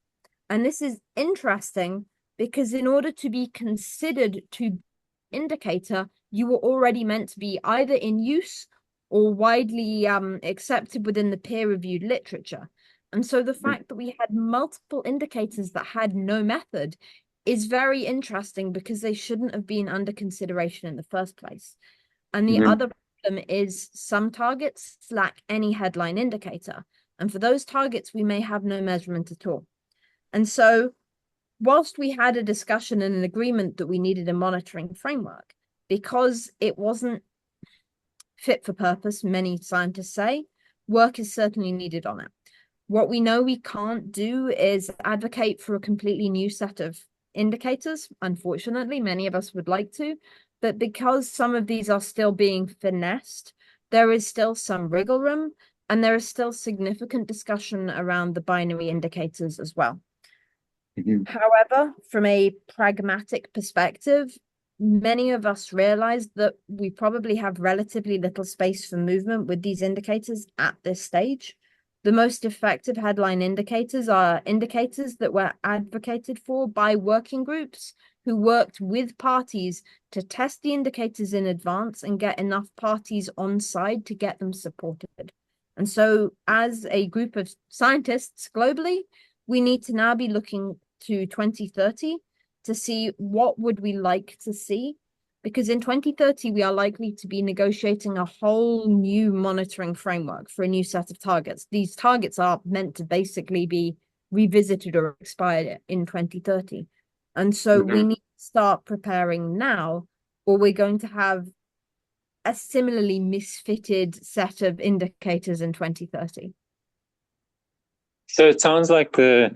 And this is interesting because in order to be considered to indicator, you were already meant to be either in use or widely accepted within the peer-reviewed literature. And so the fact that we had multiple indicators that had no method is very interesting because they shouldn't have been under consideration in the first place. And the other problem is some targets lack any headline indicator. And for those targets, we may have no measurement at all. And so whilst we had a discussion and an agreement that we needed a monitoring framework, because it wasn't fit for purpose, many scientists say, work is certainly needed on it. What we know we can't do is advocate for a completely new set of indicators. Unfortunately, many of us would like to, but because some of these are still being finessed, there is still some wriggle room, and there is still significant discussion around the binary indicators as well. However, from a pragmatic perspective, many of us realize that we probably have relatively little space for movement with these indicators at this stage. The most effective headline indicators are indicators that were advocated for by working groups who worked with parties to test the indicators in advance and get enough parties on side to get them supported. And so as a group of scientists globally, we need to now be looking to 2030 to see what would we like to see, because in 2030 we are likely to be negotiating a whole new monitoring framework for a new set of targets. These targets are meant to basically be revisited or expired in 2030. And so we need to start preparing now, or we're going to have a similarly misfitted set of indicators in 2030. So it sounds like the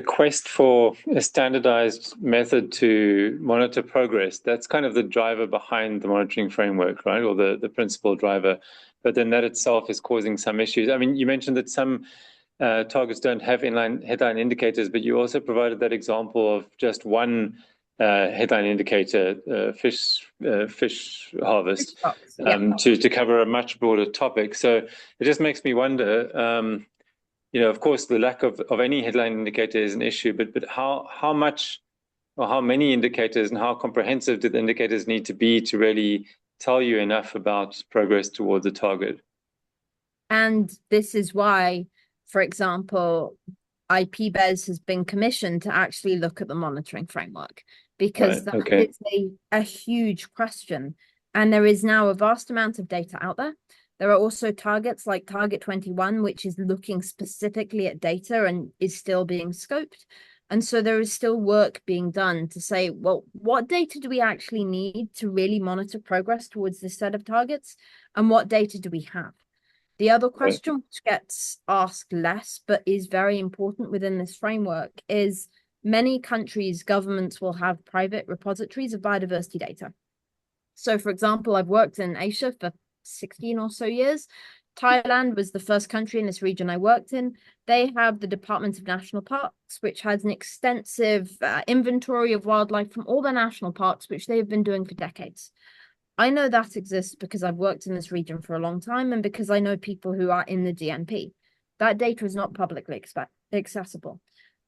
quest for a standardized method to monitor progress, that's kind of the driver behind the monitoring framework, right? Or the principal driver. But then that itself is causing some issues. I mean, you mentioned that some targets don't have headline indicators, but you also provided that example of just one headline indicator, fish harvest, to cover a much broader topic. So it just makes me wonder, of course, the lack of any headline indicator is an issue, but how much or how many indicators and how comprehensive do the indicators need to be to really tell you enough about progress towards a target? And this is why, for example, IPBES has been commissioned to actually look at the monitoring framework, because it's a huge question. And there is now a vast amount of data out there. There are also targets like Target 21, which is looking specifically at data and is still being scoped. And so there is still work being done to say, well, what data do we actually need to really monitor progress towards this set of targets? And what data do we have? The other question, which gets asked less, but is very important within this framework, is many countries, governments will have private repositories of biodiversity data. So, for example, I've worked in Asia for 16 or so years. Thailand was the first country in this region I worked in. They have the Department of National Parks, which has an extensive inventory of wildlife from all their national parks, which they have been doing for decades. I know that exists because I've worked in this region for a long time and because I know people who are in the DNP. That data is not publicly accessible.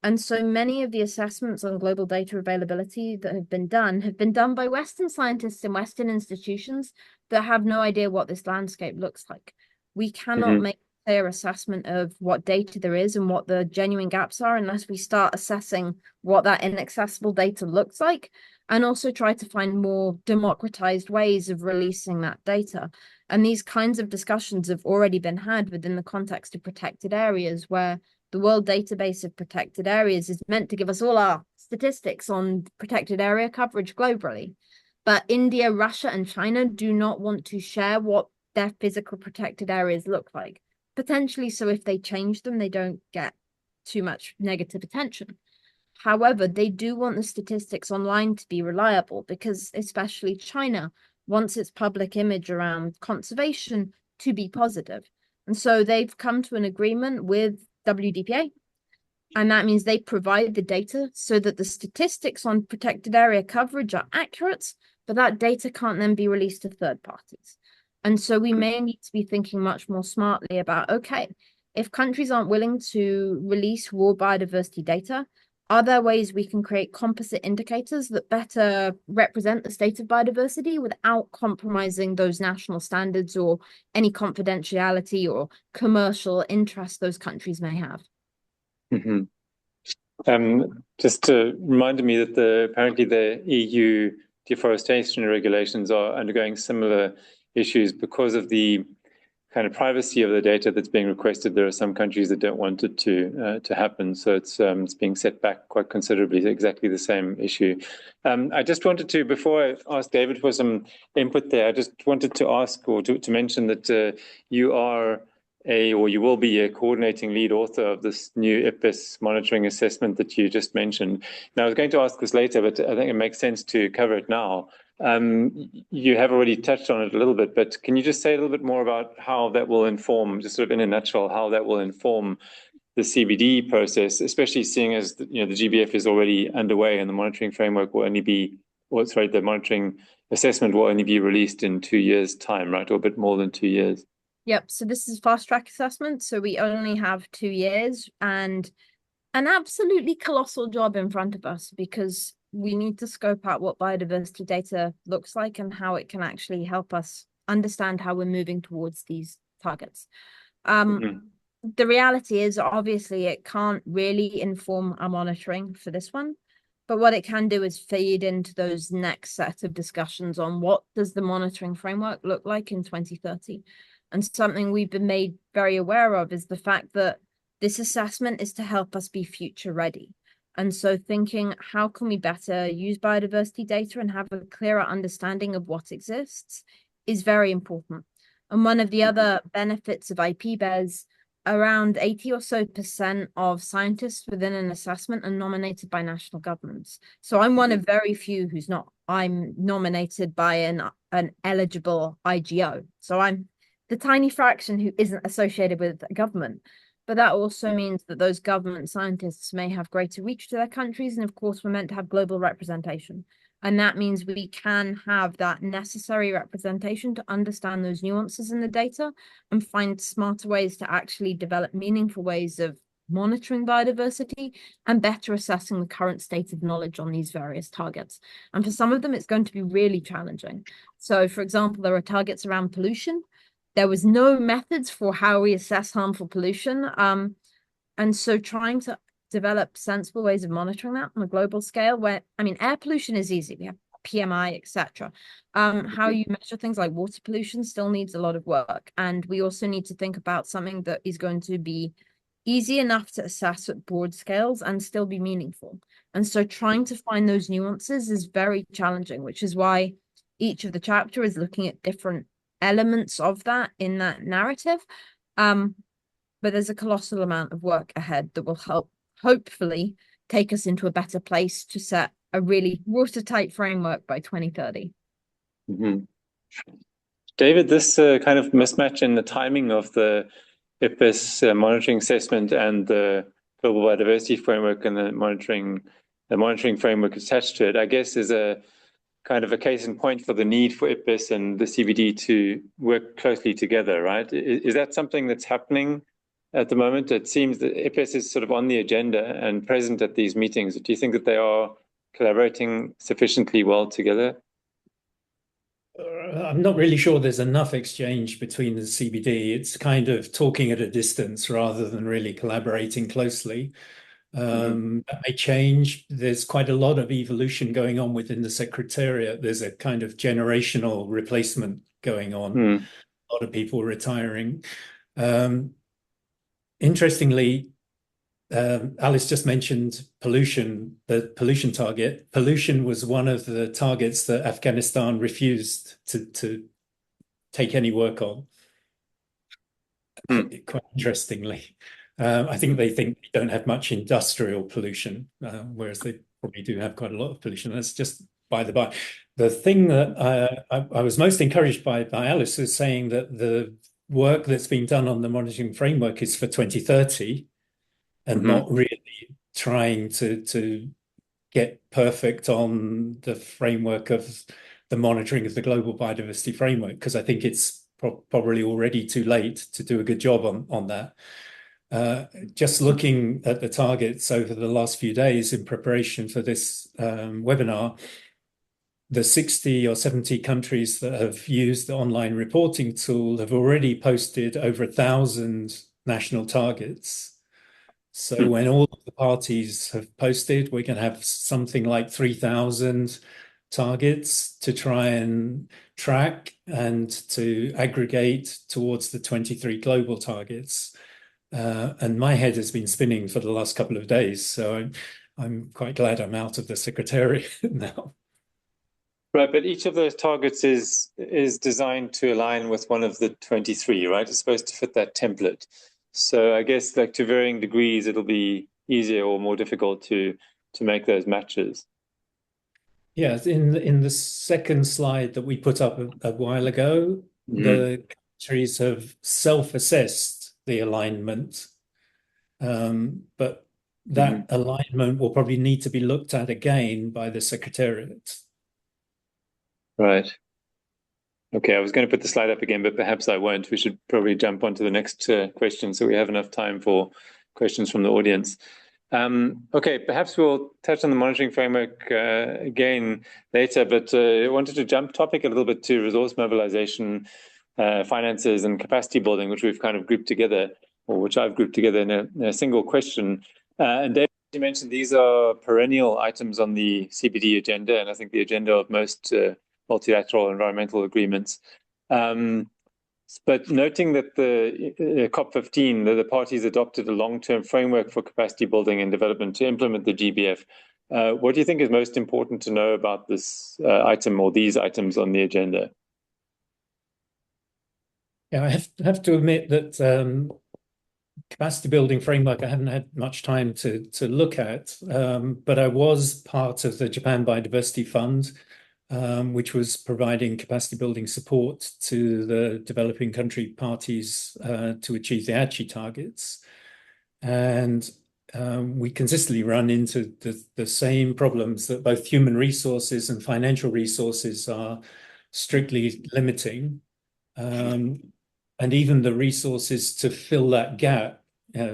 And so many of the assessments on global data availability that have been done by Western scientists in Western institutions that have no idea what this landscape looks like. We cannot make a clear assessment of what data there is and what the genuine gaps are unless we start assessing what that inaccessible data looks like, and also try to find more democratized ways of releasing that data. And these kinds of discussions have already been had within the context of protected areas, where the World Database of Protected Areas is meant to give us all our statistics on protected area coverage globally. But India, Russia, and China do not want to share what their physical protected areas look like. Potentially, so if they change them, they don't get too much negative attention. However, they do want the statistics online to be reliable because especially China wants its public image around conservation to be positive. And so they've come to an agreement with WDPA, and that means they provide the data so that the statistics on protected area coverage are accurate, but that data can't then be released to third parties. And so we may need to be thinking much more smartly about, okay, if countries aren't willing to release raw biodiversity data, are there ways we can create composite indicators that better represent the state of biodiversity without compromising those national standards or any confidentiality or commercial interest those countries may have? Just reminded me that apparently the EU deforestation regulations are undergoing similar issues because of the kind of privacy of the data that's being requested. There are some countries that don't want it to happen, so it's being set back quite considerably. Exactly the same issue. I just wanted to, before I ask David for some input there, I just wanted to ask or to mention that you are you will be a coordinating lead author of this new IPBES monitoring assessment that you just mentioned. Now, I was going to ask this later, but I think it makes sense to cover it now. You have already touched on it a little bit, but can you just say a little bit more about how that will inform, just sort of in a nutshell, how that will inform the CBD process, especially seeing as the GBF is already underway and the monitoring framework will only be, the monitoring assessment will only be released in 2 years' time, right, or a bit more than 2 years. Yep, so this is fast track assessment, so we only have 2 years and an absolutely colossal job in front of us because we need to scope out what biodiversity data looks like and how it can actually help us understand how we're moving towards these targets. The reality is, obviously, it can't really inform our monitoring for this one, but what it can do is feed into those next set of discussions on what does the monitoring framework look like in 2030. And something we've been made very aware of is the fact that this assessment is to help us be future ready. And so thinking, how can we better use biodiversity data and have a clearer understanding of what exists is very important. And one of the other benefits of IPBES, around 80% or so of scientists within an assessment are nominated by national governments. So I'm one of very few who's not. I'm nominated by an eligible IGO. So I'm the tiny fraction who isn't associated with a government. But that also means that those government scientists may have greater reach to their countries. And of course, we're meant to have global representation. And that means we can have that necessary representation to understand those nuances in the data and find smarter ways to actually develop meaningful ways of monitoring biodiversity and better assessing the current state of knowledge on these various targets. And for some of them, it's going to be really challenging. So, for example, there are targets around pollution. There was no methods for how we assess harmful pollution. And so trying to develop sensible ways of monitoring that on a global scale where, air pollution is easy. We have PMI, etc. How you measure things like water pollution still needs a lot of work. And we also need to think about something that is going to be easy enough to assess at broad scales and still be meaningful. And so trying to find those nuances is very challenging, which is why each of the chapter is looking at different elements of that in that narrative. But there's a colossal amount of work ahead that will help hopefully take us into a better place to set a really watertight framework by 2030. David, this kind of mismatch in the timing of the IPBES monitoring assessment and the global biodiversity framework and the monitoring framework attached to it, I guess, is a kind of a case in point for the need for IPBES and the CBD to work closely together, right? Is that something that's happening at the moment? It seems that IPBES is sort of on the agenda and present at these meetings. Do you think that they are collaborating sufficiently well together? I'm not really sure there's enough exchange between the CBD. It's kind of talking at a distance rather than really collaborating closely. That may change. There's quite a lot of evolution going on within the Secretariat. There's a kind of generational replacement going on. A lot of people retiring. Interestingly, Alice just mentioned pollution, the pollution target. Pollution was one of the targets that Afghanistan refused to take any work on, quite interestingly. I think they think we don't have much industrial pollution, whereas they probably do have quite a lot of pollution. That's just by the by. The thing that I was most encouraged by Alice is saying that the work that's been done on the monitoring framework is for 2030 and not really trying to get perfect on the framework of the monitoring of the global biodiversity framework, because I think it's probably already too late to do a good job on that. Just looking at the targets over the last few days in preparation for this webinar, the 60 or 70 countries that have used the online reporting tool have already posted over 1,000 national targets. So when all of the parties have posted, we can have something like 3,000 targets to try and track and to aggregate towards the 23 global targets. And my head has been spinning for the last couple of days, so I'm quite glad I'm out of the Secretariat now. Right, but each of those targets is designed to align with one of the 23, right? It's supposed to fit that template. So I guess, like, to varying degrees, it'll be easier or more difficult to make those matches. Yeah, in the second slide that we put up a while ago, the countries have self-assessed the alignment, but that alignment will probably need to be looked at again by the Secretariat. Right. Okay, I was going to put the slide up again, but perhaps I won't. We should probably jump on to the next question so we have enough time for questions from the audience. Okay, perhaps we'll touch on the monitoring framework again later, but I wanted to jump topic a little bit to resource mobilization, finances, and capacity building, which we've kind of grouped together, or which I've grouped together in a single question. And David, you mentioned these are perennial items on the CBD agenda, and I think the agenda of most multilateral environmental agreements. But noting that the COP15, the parties adopted a long-term framework for capacity building and development to implement the GBF. What do you think is most important to know about this item or these items on the agenda? Yeah, I have to admit that capacity building framework I haven't had much time to look at, but I was part of the Japan Biodiversity Fund, which was providing capacity building support to the developing country parties to achieve the AGE targets. And we consistently run into the same problems that both human resources and financial resources are strictly limiting. And even the resources to fill that gap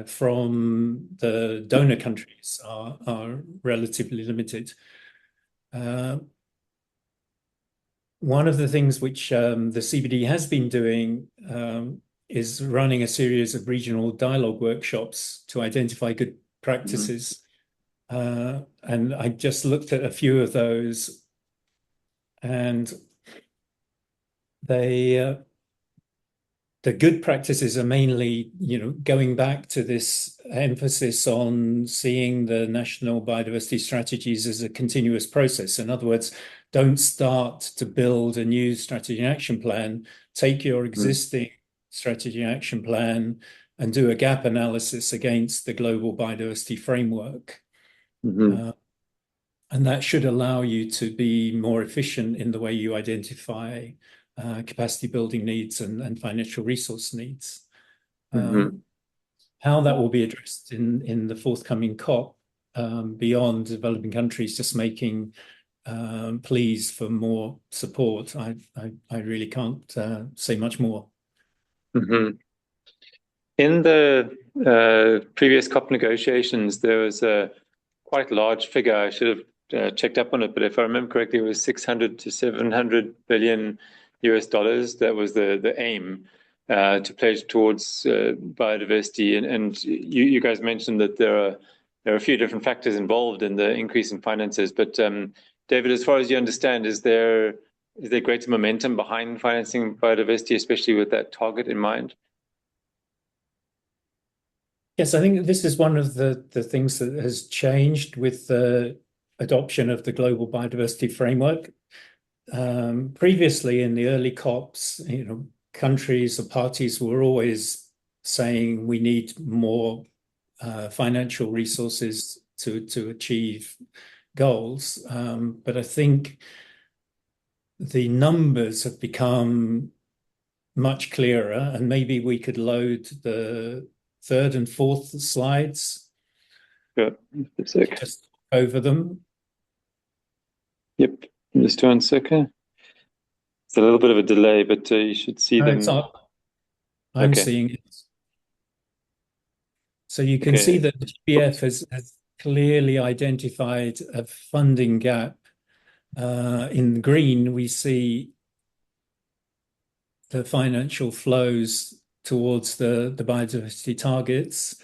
from the donor countries are relatively limited. One of the things which the CBD has been doing is running a series of regional dialogue workshops to identify good practices. And I just looked at a few of those, and the good practices are mainly, going back to this emphasis on seeing the national biodiversity strategies as a continuous process. In other words, don't start to build a new strategy and action plan. Take your existing strategy and action plan and do a gap analysis against the global biodiversity framework. And that should allow you to be more efficient in the way you identify capacity building needs and financial resource needs. How that will be addressed in the forthcoming COP, beyond developing countries just making pleas for more support, I really can't say much more. In the previous COP negotiations, there was a quite large figure. I should have checked up on it, but if I remember correctly, it was 600 to 700 billion US dollars. That was the aim to pledge towards biodiversity. And you guys mentioned that there are a few different factors involved in the increase in finances. But David, as far as you understand, is there greater momentum behind financing biodiversity, especially with that target in mind? Yes, I think this is one of the things that has changed with the adoption of the global biodiversity framework. Previously, in the early COPs, countries or parties were always saying we need more financial resources to achieve goals. But I think the numbers have become much clearer, and maybe we could load the third and fourth slides. Sure. Just over them. Yep, just 1 second. It's a little bit of a delay, but you should see them. It's up. I'm seeing it. So you can see that the GBF has clearly identified a funding gap. In green, we see the financial flows towards the biodiversity targets.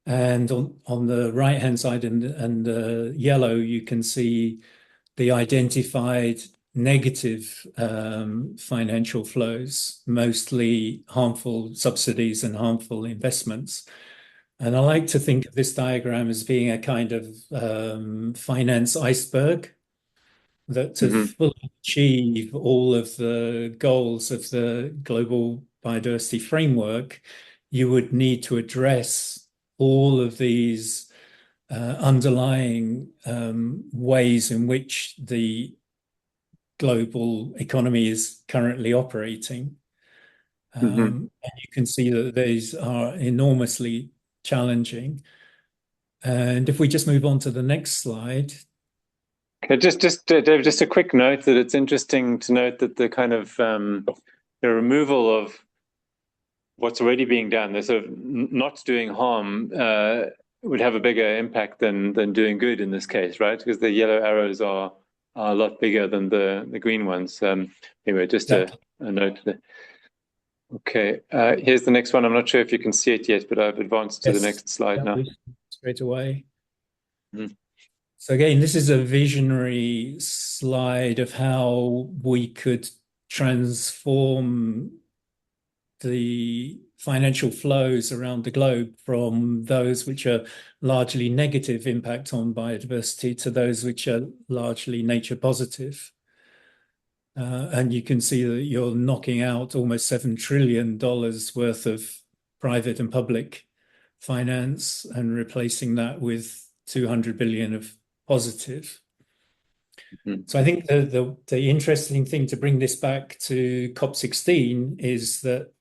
And on the right-hand side and the yellow, you can see the identified negative financial flows, mostly harmful subsidies and harmful investments. And I like to think of this diagram as being a kind of finance iceberg, that to fully achieve all of the goals of the global biodiversity framework, you would need to address all of these underlying ways in which the global economy is currently operating. And you can see that these are enormously challenging. And if we just move on to the next slide. Okay, Dave, just a quick note that it's interesting to note that the kind of the removal of what's already being done, the sort of not doing harm, would have a bigger impact than doing good in this case, right? Because the yellow arrows are a lot bigger than the green ones. Anyway, just a note there. Okay, here's the next one. I'm not sure if you can see it yet, but I've advanced to the next slide now. Straight away. So again, this is a visionary slide of how we could transform the financial flows around the globe from those which are largely negative impact on biodiversity to those which are largely nature positive. And you can see that you're knocking out almost $7 trillion worth of private and public finance and replacing that with 200 billion of positive. So I think the interesting thing to bring this back to COP16 is that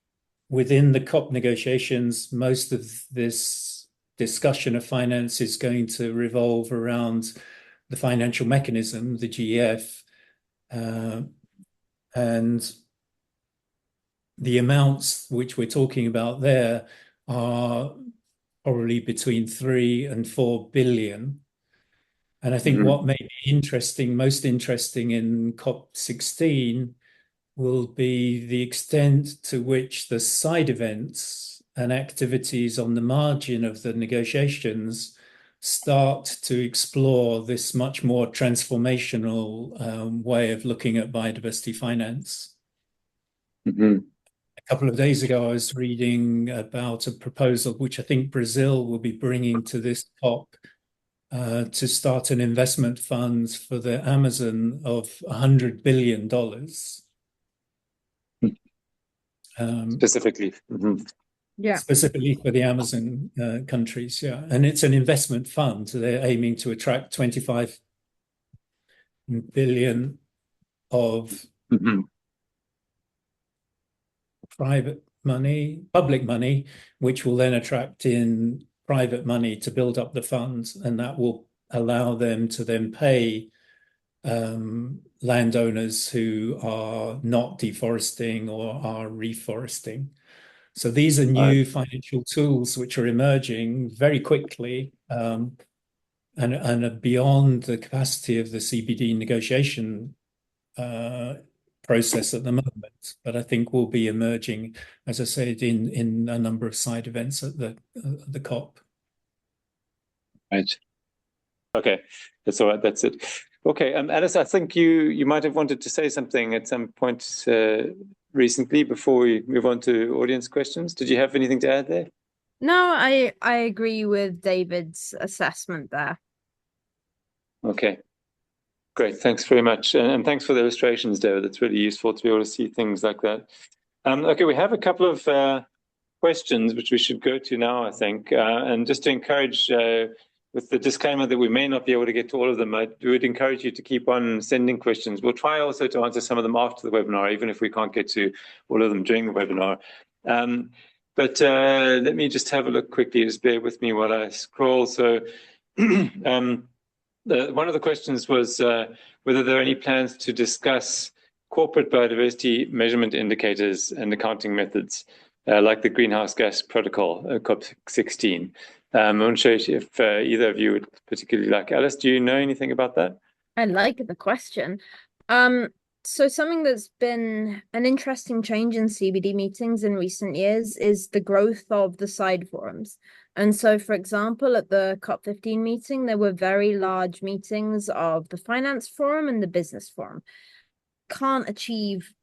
within the COP negotiations, most of this discussion of finance is going to revolve around the financial mechanism, the GEF, and the amounts which we're talking about there are probably between 3 and 4 billion. And I think what may be interesting, most interesting in COP16 will be the extent to which the side events and activities on the margin of the negotiations start to explore this much more transformational way of looking at biodiversity finance. A couple of days ago, I was reading about a proposal which I think Brazil will be bringing to this COP to start an investment fund for the Amazon of $100 billion. Specifically. Yeah. Specifically for the Amazon countries, yeah. And it's an investment fund. So they're aiming to attract 25 billion of private money, public money, which will then attract in private money to build up the funds, and that will allow them to then pay landowners who are not deforesting or are reforesting. So these are new financial tools which are emerging very quickly and are beyond the capacity of the CBD negotiation process at the moment. But I think will be emerging, as I said, in a number of side events at the COP. Right. Okay, that's all right. That's it. Okay, Alice, I think you might have wanted to say something at some point recently before we move on to audience questions. Did you have anything to add there? No, I agree with David's assessment there. Okay, great. Thanks very much. And thanks for the illustrations, David. It's really useful to be able to see things like that. Okay, we have a couple of questions, which we should go to now, I think. And just to encourage, with the disclaimer that we may not be able to get to all of them, I would encourage you to keep on sending questions. We'll try also to answer some of them after the webinar, even if we can't get to all of them during the webinar. But let me just have a look quickly. Just bear with me while I scroll. So one of the questions was whether there are any plans to discuss corporate biodiversity measurement indicators and accounting methods, like the greenhouse gas protocol, COP16. I'm not sure if either of you would particularly like. Alice, do you know anything about that? I like the question. So something that's been an interesting change in CBD meetings in recent years is the growth of the side forums. And so, for example, at the COP15 meeting, there were very large meetings of the finance forum and the business forum. Can't achieve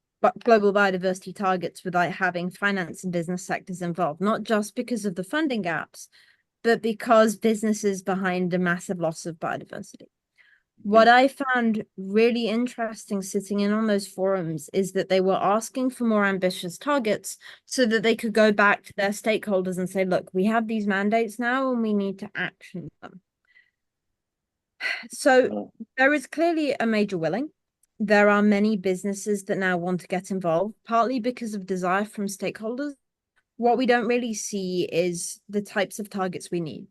global biodiversity targets without having finance and business sectors involved, not just because of the funding gaps, but because business is behind a massive loss of biodiversity. What I found really interesting sitting in on those forums is that they were asking for more ambitious targets so that they could go back to their stakeholders and say, look, we have these mandates now and we need to action them. So there is clearly a major willing. There are many businesses that now want to get involved, partly because of desire from stakeholders. What we don't really see is the types of targets we need.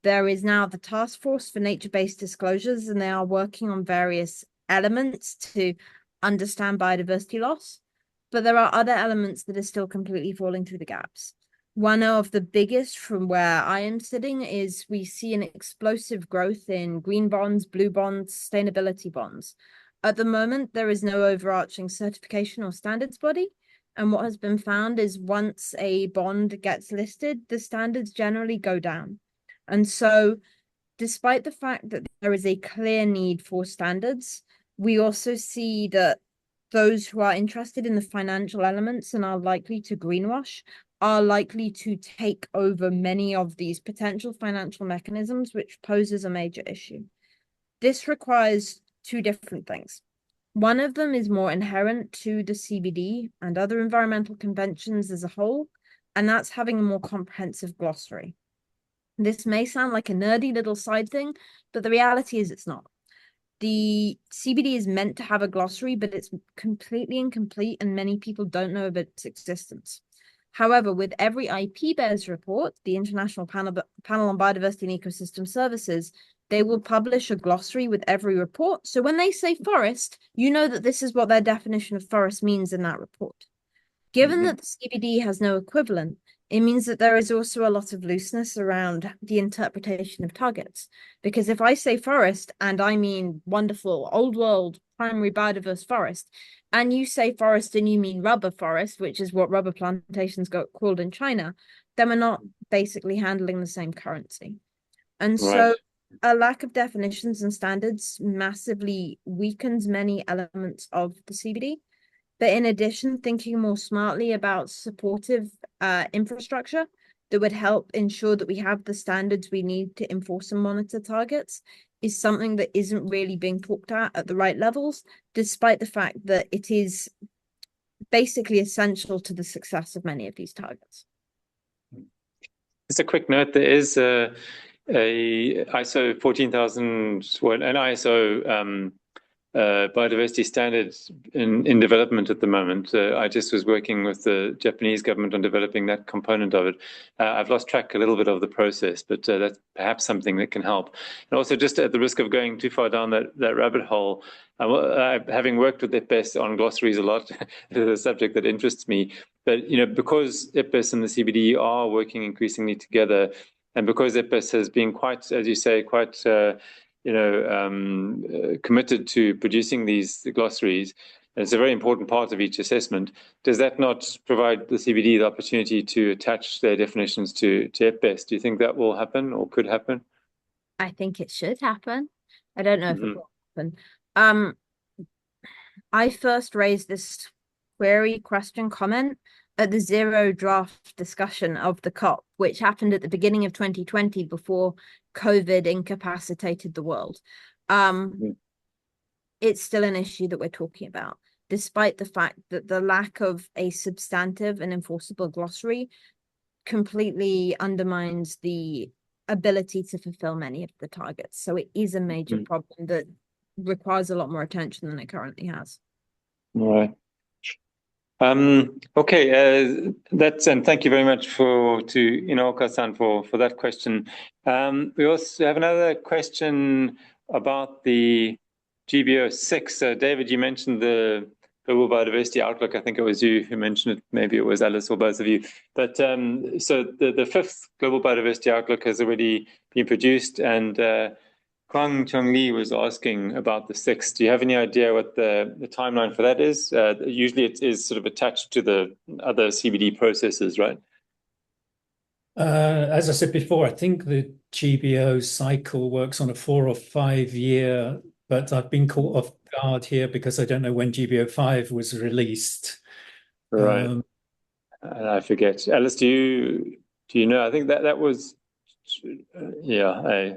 There is now the task force for nature-based disclosures, and they are working on various elements to understand biodiversity loss. But there are other elements that are still completely falling through the gaps. One of the biggest from where I am sitting is we see an explosive growth in green bonds, blue bonds, sustainability bonds. At the moment, there is no overarching certification or standards body. And what has been found is once a bond gets listed, the standards generally go down. And so despite the fact that there is a clear need for standards, we also see that those who are interested in the financial elements and are likely to greenwash are likely to take over many of these potential financial mechanisms, which poses a major issue. This requires two different things. One of them is more inherent to the CBD and other environmental conventions as a whole, and that's having a more comprehensive glossary. This may sound like a nerdy little side thing, but the reality is it's not. The CBD is meant to have a glossary, but it's completely incomplete and many people don't know about its existence. However, with every IPBES report, the International Panel on Biodiversity and Ecosystem Services, they will publish a glossary with every report. So when they say forest, you know that this is what their definition of forest means in that report. Given that the CBD has no equivalent, it means that there is also a lot of looseness around the interpretation of targets. Because if I say forest, and I mean wonderful old world primary biodiverse forest, and you say forest and you mean rubber forest, which is what rubber plantations got called in China, then we're not basically handling the same currency. And so a lack of definitions and standards massively weakens many elements of the CBD. But in addition, thinking more smartly about supportive infrastructure that would help ensure that we have the standards we need to enforce and monitor targets is something that isn't really being talked at the right levels, despite the fact that it is basically essential to the success of many of these targets. Just a quick note, there is a ISO 14,000, well, an ISO biodiversity standards in development at the moment. I just was working with the Japanese government on developing that component of it. I've lost track a little bit of the process, but that's perhaps something that can help. And also, just at the risk of going too far down that rabbit hole, having worked with IPBES on glossaries a lot, it is a subject that interests me. But because IPBES and the CBD are working increasingly together, and because IPBES has been quite, as you say, quite committed to producing these glossaries, and it's a very important part of each assessment. Does that not provide the CBD the opportunity to attach their definitions to IPBES? Do you think that will happen or could happen? I think it should happen. I don't know if it will happen. I first raised this query, question, comment at the zero draft discussion of the COP, which happened at the beginning of 2020 before COVID incapacitated the world. It's still an issue that we're talking about, despite the fact that the lack of a substantive and enforceable glossary completely undermines the ability to fulfill many of the targets. So it is a major problem that requires a lot more attention than it currently has. All right. Okay, and thank you very much to Inoka-san for that question. We also have another question about the GBO6. David, you mentioned the Global Biodiversity Outlook. I think it was you who mentioned it. Maybe it was Alice or both of you. But so the fifth Global Biodiversity Outlook has already been produced, and Kwang Chung Lee was asking about the sixth. Do you have any idea what the timeline for that is? Usually it is sort of attached to the other CBD processes, right? As I said before, I think the GBO cycle works on a 4 or 5 year, but I've been caught off guard here because I don't know when GBO 5 was released. Right. I forget. Alice, do you know? I think that was. Yeah,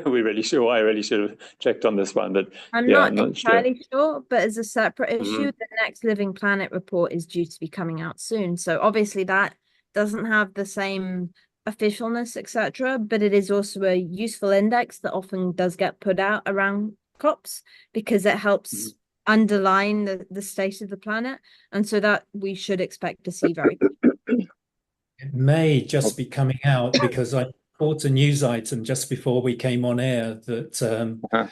we really sure. I really should have checked on this one, but I'm not entirely sure. But as a separate issue, the next Living Planet report is due to be coming out soon. So obviously that doesn't have the same officialness, etc. But it is also a useful index that often does get put out around COPs because it helps underline the state of the planet, and so that we should expect to see very. It may just be coming out because I caught a news item just before we came on air that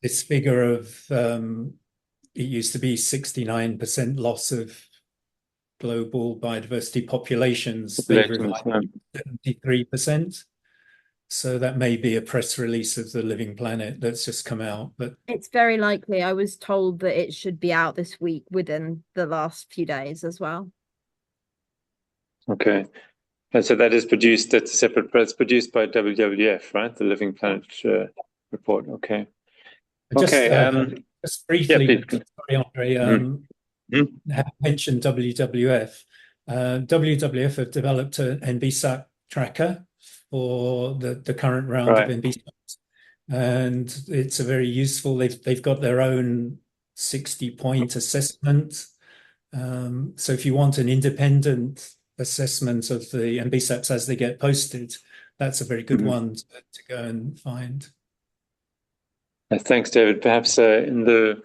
this figure of it used to be 69% loss of global biodiversity populations. They've revised 73%. So that may be a press release of the Living Planet that's just come out. But it's very likely. I was told that it should be out this week within the last few days as well. Okay. And so that is produced, that's a separate, it's produced by WWF, right? The Living Planet report. Okay. Just briefly, yeah, sorry, Andre, have mentioned WWF. WWF have developed an NBSAP tracker for the current round of NBSAPs. And it's a very useful, they've got their own 60-point assessment. So if you want an independent assessment of the NBSAPs as they get posted, that's a very good one to go and find. Thanks, David. Perhaps in the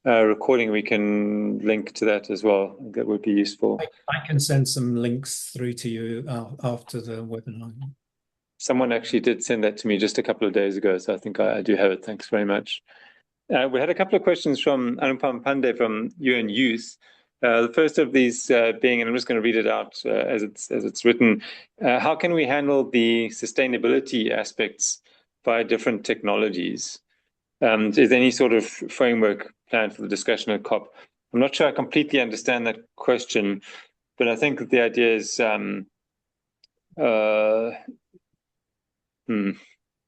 recording we can link to that as well. That would be useful. I can send some links through to you after the webinar. Someone actually did send that to me just a couple of days ago, so I think I do have it. Thanks very much. We had a couple of questions from Anupam Pandey from UN Youth. The first of these being, and I'm just going to read it out as it's written, how can we handle the sustainability aspects by different technologies? Is there any sort of framework planned for the discussion at COP? I'm not sure I completely understand that question, but I think that the idea is, no, I'm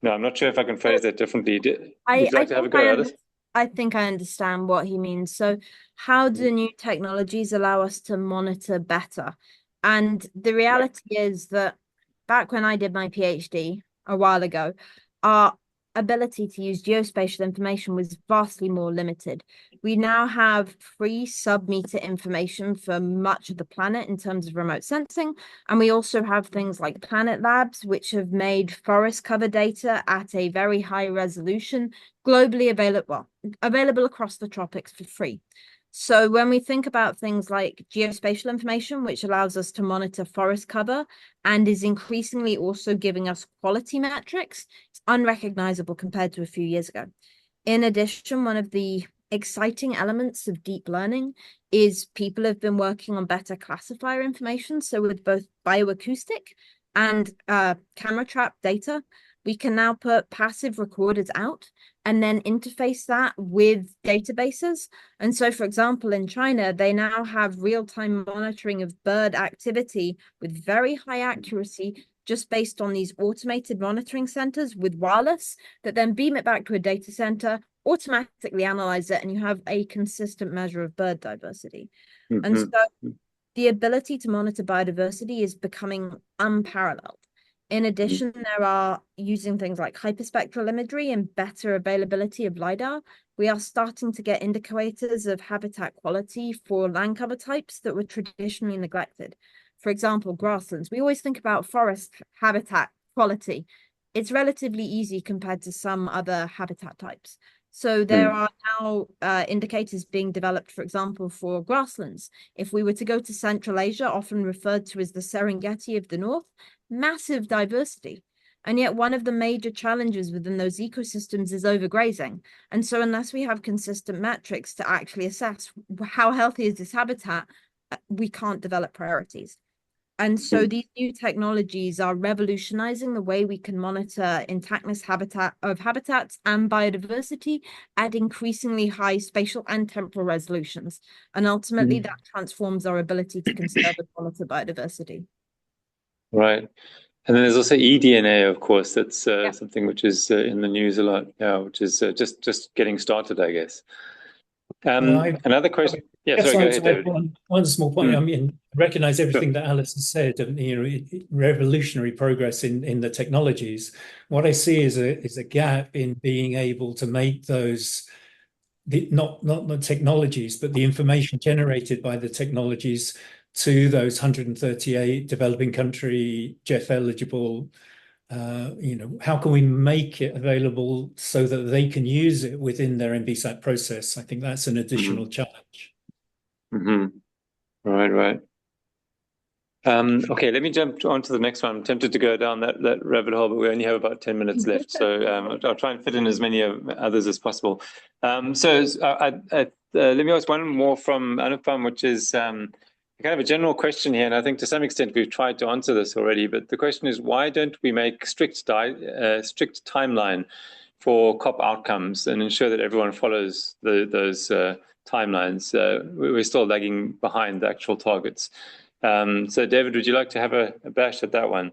not sure if I can phrase that differently. Would you like to have a go at it? I think I understand what he means. So how do new technologies allow us to monitor better? And the reality is that back when I did my PhD a while ago, our ability to use geospatial information was vastly more limited. We now have free sub-meter information for much of the planet in terms of remote sensing. And we also have things like Planet Labs, which have made forest cover data at a very high resolution globally available across the tropics for free. So when we think about things like geospatial information, which allows us to monitor forest cover and is increasingly also giving us quality metrics, it's unrecognizable compared to a few years ago. In addition, one of the exciting elements of deep learning is people have been working on better classifier information. So with both bioacoustic and camera trap data, we can now put passive recorders out and then interface that with databases. And so, for example, in China, they now have real-time monitoring of bird activity with very high accuracy, just based on these automated monitoring centers with wireless that then beam it back to a data center, automatically analyze it, and you have a consistent measure of bird diversity. And so the ability to monitor biodiversity is becoming unparalleled. In addition, there are using things like hyperspectral imagery and better availability of LiDAR. We are starting to get indicators of habitat quality for land cover types that were traditionally neglected. For example, grasslands. We always think about forest habitat quality. It's relatively easy compared to some other habitat types. So there are now indicators being developed, for example, for grasslands. If we were to go to Central Asia, often referred to as the Serengeti of the North, massive diversity. And yet one of the major challenges within those ecosystems is overgrazing. And so unless we have consistent metrics to actually assess how healthy is this habitat, we can't develop priorities. And so these new technologies are revolutionizing the way we can monitor intactness habitats and biodiversity at increasingly high spatial and temporal resolutions. And ultimately that transforms our ability to conserve and monitor biodiversity. Right. And then there's also eDNA, of course. That's something which is in the news a lot, which is just getting started, I guess. Another question. Yeah, sorry, go ahead, David. One small point. I mean, I recognize everything that Alice has said, and revolutionary progress in the technologies. What I see is a gap in being able to make those, not the technologies, but the information generated by the technologies to those 138 developing country GEF eligible. How can we make it available so that they can use it within their NBSAP process? I think that's an additional challenge. Right. Okay, let me jump on to the next one. I'm tempted to go down that rabbit hole, but we only have about 10 minutes left. So I'll try and fit in as many others as possible. Let me ask one more from Anupam, which is kind of a general question here. And I think to some extent we've tried to answer this already. But the question is, why don't we make strict timeline for COP outcomes and ensure that everyone follows those timelines? We're still lagging behind the actual targets. So David, would you like to have a bash at that one?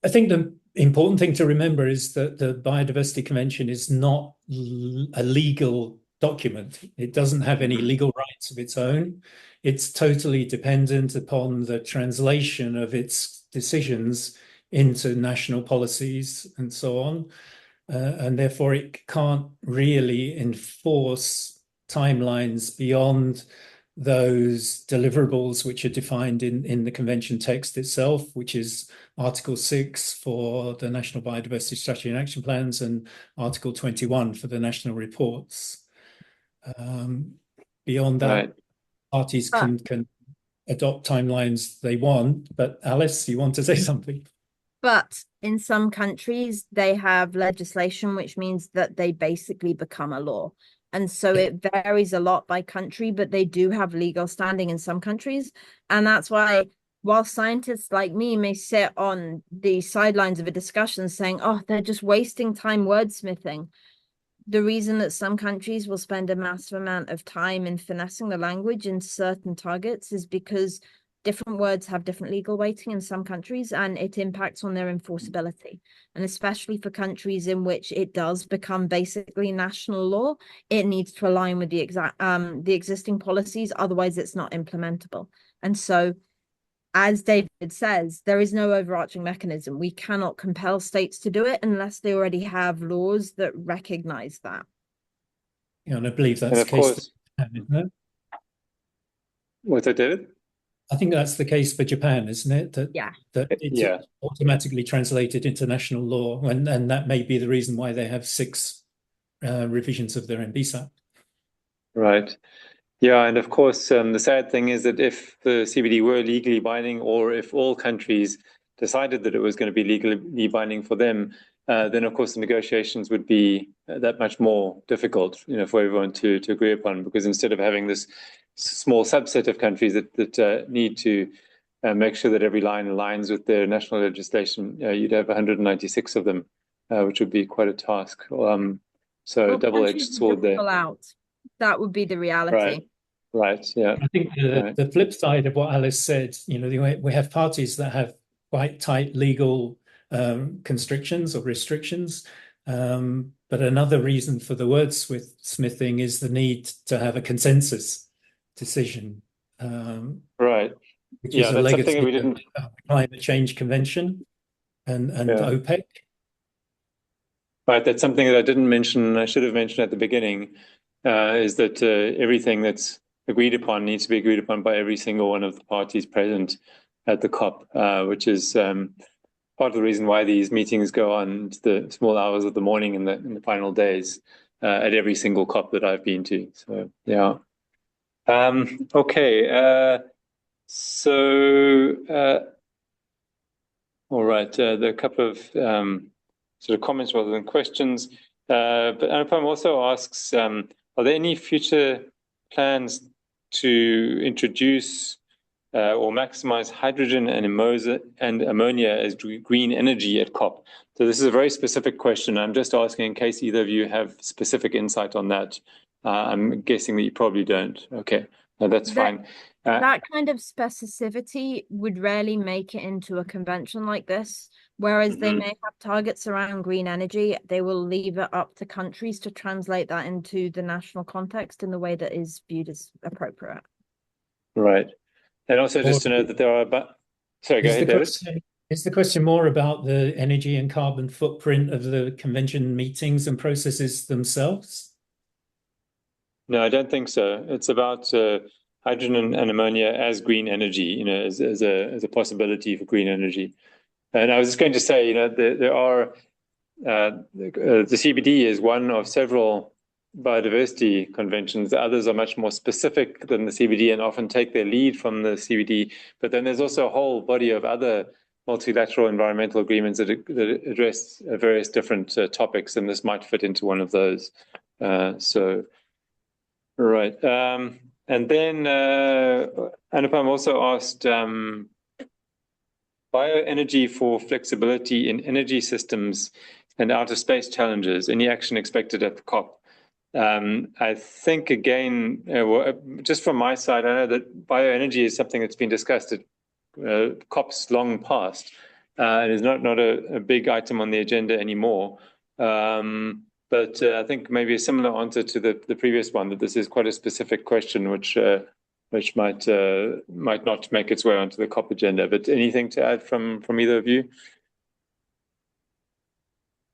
I think the important thing to remember is that the Biodiversity Convention is not a legal document. It doesn't have any legal rights of its own. It's totally dependent upon the translation of its decisions into national policies and so on. And therefore it can't really enforce timelines beyond those deliverables which are defined in the convention text itself, which is Article 6 for the National Biodiversity Strategy and Action Plans and Article 21 for the national reports. Beyond that, parties can adopt timelines they want. But Alice, you want to say something? But in some countries, they have legislation, which means that they basically become a law. And so it varies a lot by country, but they do have legal standing in some countries. And that's why, while scientists like me may sit on the sidelines of a discussion saying, oh, they're just wasting time wordsmithing, the reason that some countries will spend a massive amount of time in finessing the language in certain targets is because different words have different legal weighting in some countries, and it impacts on their enforceability. And especially for countries in which it does become basically national law, it needs to align with the existing policies, otherwise it's not implementable. And so, as David says, there is no overarching mechanism. We cannot compel states to do it unless they already have laws that recognize that. Yeah, and I believe that's the case. Isn't it? What's that, David? I think that's the case for Japan, isn't it? That it's automatically translated into national law, and that may be the reason why they have 6 revisions of their NBSAP. Right. Yeah, and of course, the sad thing is that if the CBD were legally binding, or if all countries decided that it was going to be legally binding for them, then of course the negotiations would be that much more difficult, for everyone to agree upon. Because instead of having this small subset of countries that need to make sure that every line aligns with their national legislation, you'd have 196 of them, which would be quite a task. So double-edged sword there. That would be the reality. Right. Yeah. I think the flip side of what Alice said, we have parties that have quite tight legal constrictions or restrictions. But another reason for the wordsmithing is the need to have a consensus decision. Right. Which is a legacy of the Climate Change Convention and OPEC. Right. That's something that I didn't mention. I should have mentioned at the beginning, is that everything that's agreed upon needs to be agreed upon by every single one of the parties present at the COP, which is part of the reason why these meetings go on to the small hours of the morning in the final days at every single COP that I've been to. So yeah. Okay. All right. There are a couple of sort of comments rather than questions. But Anupam also asks, are there any future plans to introduce or maximize hydrogen and ammonia as green energy at COP? So this is a very specific question. I'm just asking in case either of you have specific insight on that. I'm guessing that you probably don't. Okay, no, that's fine. That kind of specificity would rarely make it into a convention like this, whereas they may have targets around green energy. They will leave it up to countries to translate that into the national context in the way that is viewed as appropriate. Right. And also just to note that there are, sorry, go ahead, David. Is the question more about the energy and carbon footprint of the convention meetings and processes themselves? No, I don't think so. It's about hydrogen and ammonia as green energy, as a possibility for green energy. And I was just going to say, there are the CBD is one of several biodiversity conventions. The others are much more specific than the CBD and often take their lead from the CBD. But then there's also a whole body of other multilateral environmental agreements that address various different topics, and this might fit into one of those. Right. And then Anupam also asked, bioenergy for flexibility in energy systems and outer space challenges, any action expected at the COP? I think, again, just from my side, I know that bioenergy is something that's been discussed at COPs long past. It is not a big item on the agenda anymore. But I think maybe a similar answer to the previous one, that this is quite a specific question, which might not make its way onto the COP agenda. But anything to add from either of you?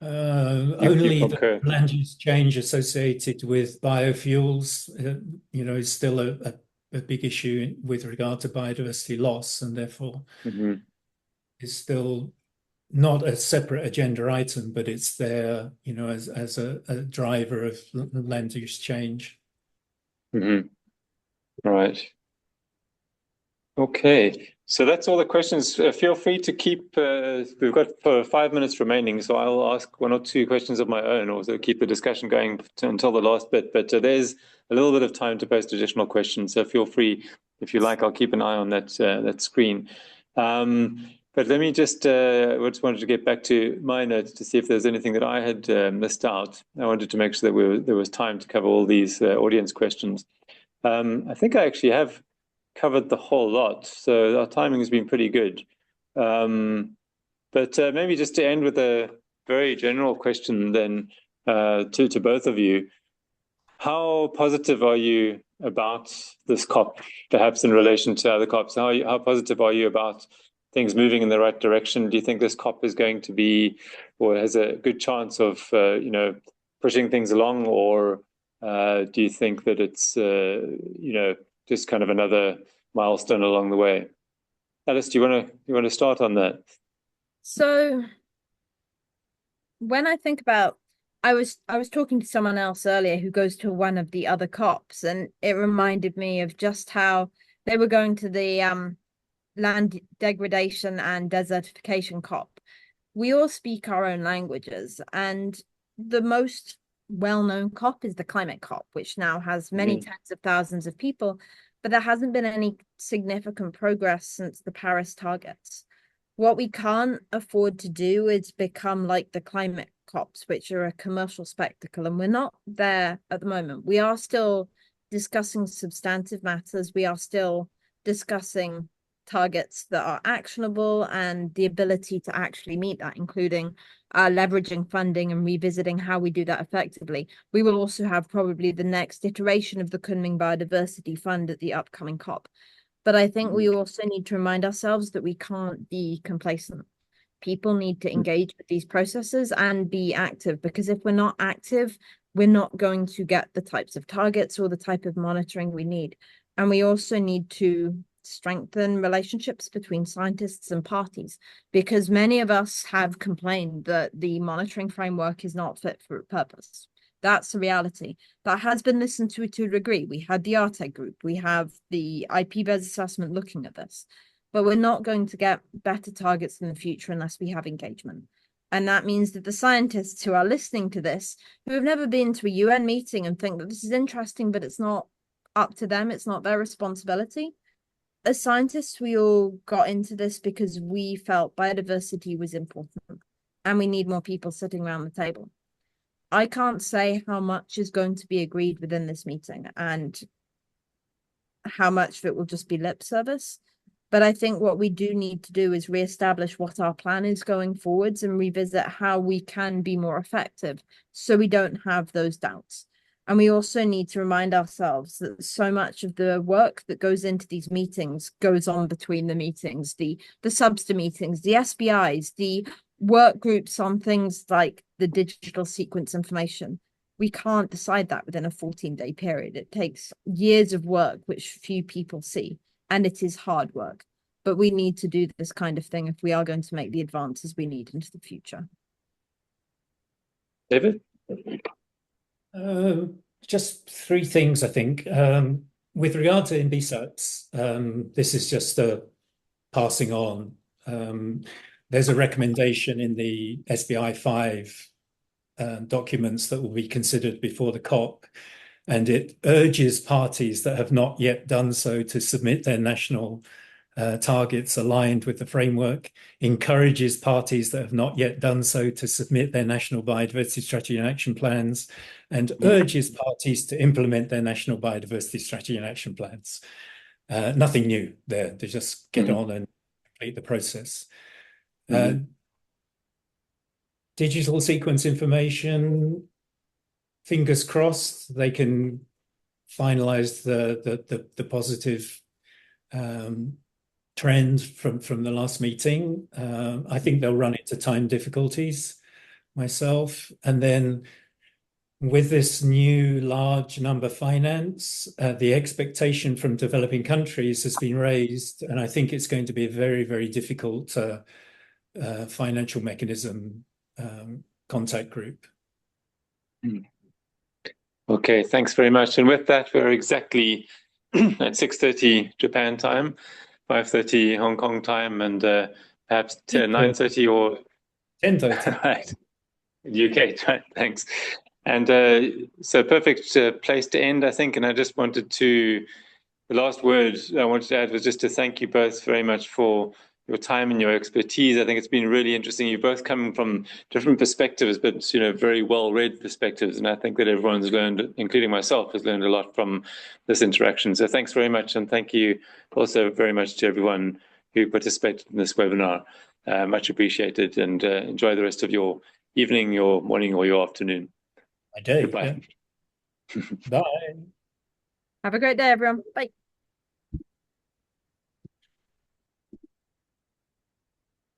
Only the land use change associated with biofuels, is still a big issue with regard to biodiversity loss, and therefore is still not a separate agenda item, but it's there, as a driver of land use change. Right. Okay, so that's all the questions. Feel free to keep, we've got 5 minutes remaining, so I'll ask 1 or 2 questions of my own, or so keep the discussion going until the last bit. But there's a little bit of time to post additional questions, so feel free, if you like. I'll keep an eye on that screen. But let me just wanted to get back to my notes to see if there's anything that I had missed out. I wanted to make sure that there was time to cover all these audience questions. I think I actually have covered the whole lot, so our timing has been pretty good. But maybe just to end with a very general question then to both of you. How positive are you about this COP, perhaps in relation to other COPs? How positive are you about things moving in the right direction? Do you think this COP is going to be, or has a good chance of, pushing things along, or do you think that it's, just kind of another milestone along the way? Alice, do you want to start on that? So when I think about, I was talking to someone else earlier who goes to one of the other COPs, and it reminded me of just how they were going to the land degradation and desertification COP. We all speak our own languages, and the most well-known COP is the climate COP, which now has many tens of thousands of people, but there hasn't been any significant progress since the Paris targets. What we can't afford to do is become like the climate COPs, which are a commercial spectacle, and we're not there at the moment. We are still discussing substantive matters. We are still discussing targets that are actionable and the ability to actually meet that, including leveraging funding and revisiting how we do that effectively. We will also have probably the next iteration of the Kunming Biodiversity Fund at the upcoming COP. But I think we also need to remind ourselves that we can't be complacent. People need to engage with these processes and be active, because if we're not active, we're not going to get the types of targets or the type of monitoring we need. And we also need to strengthen relationships between scientists and parties, because many of us have complained that the monitoring framework is not fit for purpose. That's the reality. That has been listened to a degree. We had the RTEG group, we have the IPBES assessment looking at this, but we're not going to get better targets in the future unless we have engagement. And that means that the scientists who are listening to this, who have never been to a UN meeting and think that this is interesting, but it's not up to them, it's not their responsibility. As scientists, we all got into this because we felt biodiversity was important and we need more people sitting around the table. I can't say how much is going to be agreed within this meeting and how much of it will just be lip service. But I think what we do need to do is reestablish what our plan is going forwards and revisit how we can be more effective so we don't have those doubts. And we also need to remind ourselves that so much of the work that goes into these meetings goes on between the meetings, the SBSTA meetings, the SBIs, the work groups on things like the digital sequence information. We can't decide that within a 14-day period. It takes years of work, which few people see, and it is hard work. But we need to do this kind of thing if we are going to make the advances we need into the future. David? Just three things, I think. With regard to NBSAPs, this is just a passing on. There's a recommendation in the SBI 5 documents that will be considered before the COP, and it urges parties that have not yet done so to submit their national targets aligned with the framework, encourages parties that have not yet done so to submit their national biodiversity strategy and action plans, and urges parties to implement their national biodiversity strategy and action plans. Nothing new there. They just get on and complete the process. Digital sequence information, fingers crossed, they can finalize the positive trend from the last meeting. I think they'll run into time difficulties myself. And then with this new large number finance, the expectation from developing countries has been raised, and I think it's going to be a very, very difficult financial mechanism contact group. Okay, thanks very much. And with that, we're exactly at 6:30 Japan time, 5:30 Hong Kong time, and perhaps 9:30 or 10:30. Right, UK time. Thanks. And so perfect place to end, I think. And I just wanted to, the last word I wanted to add was just to thank you both very much for your time and your expertise. I think it's been really interesting. You've both come from different perspectives, but very well-read perspectives. And I think that everyone's learned, including myself, has learned a lot from this interaction. So thanks very much. And thank you also very much to everyone who participated in this webinar. Much appreciated, and enjoy the rest of your evening, your morning, or your afternoon. I do. Goodbye. Yeah. Bye. Have a great day, everyone. Bye.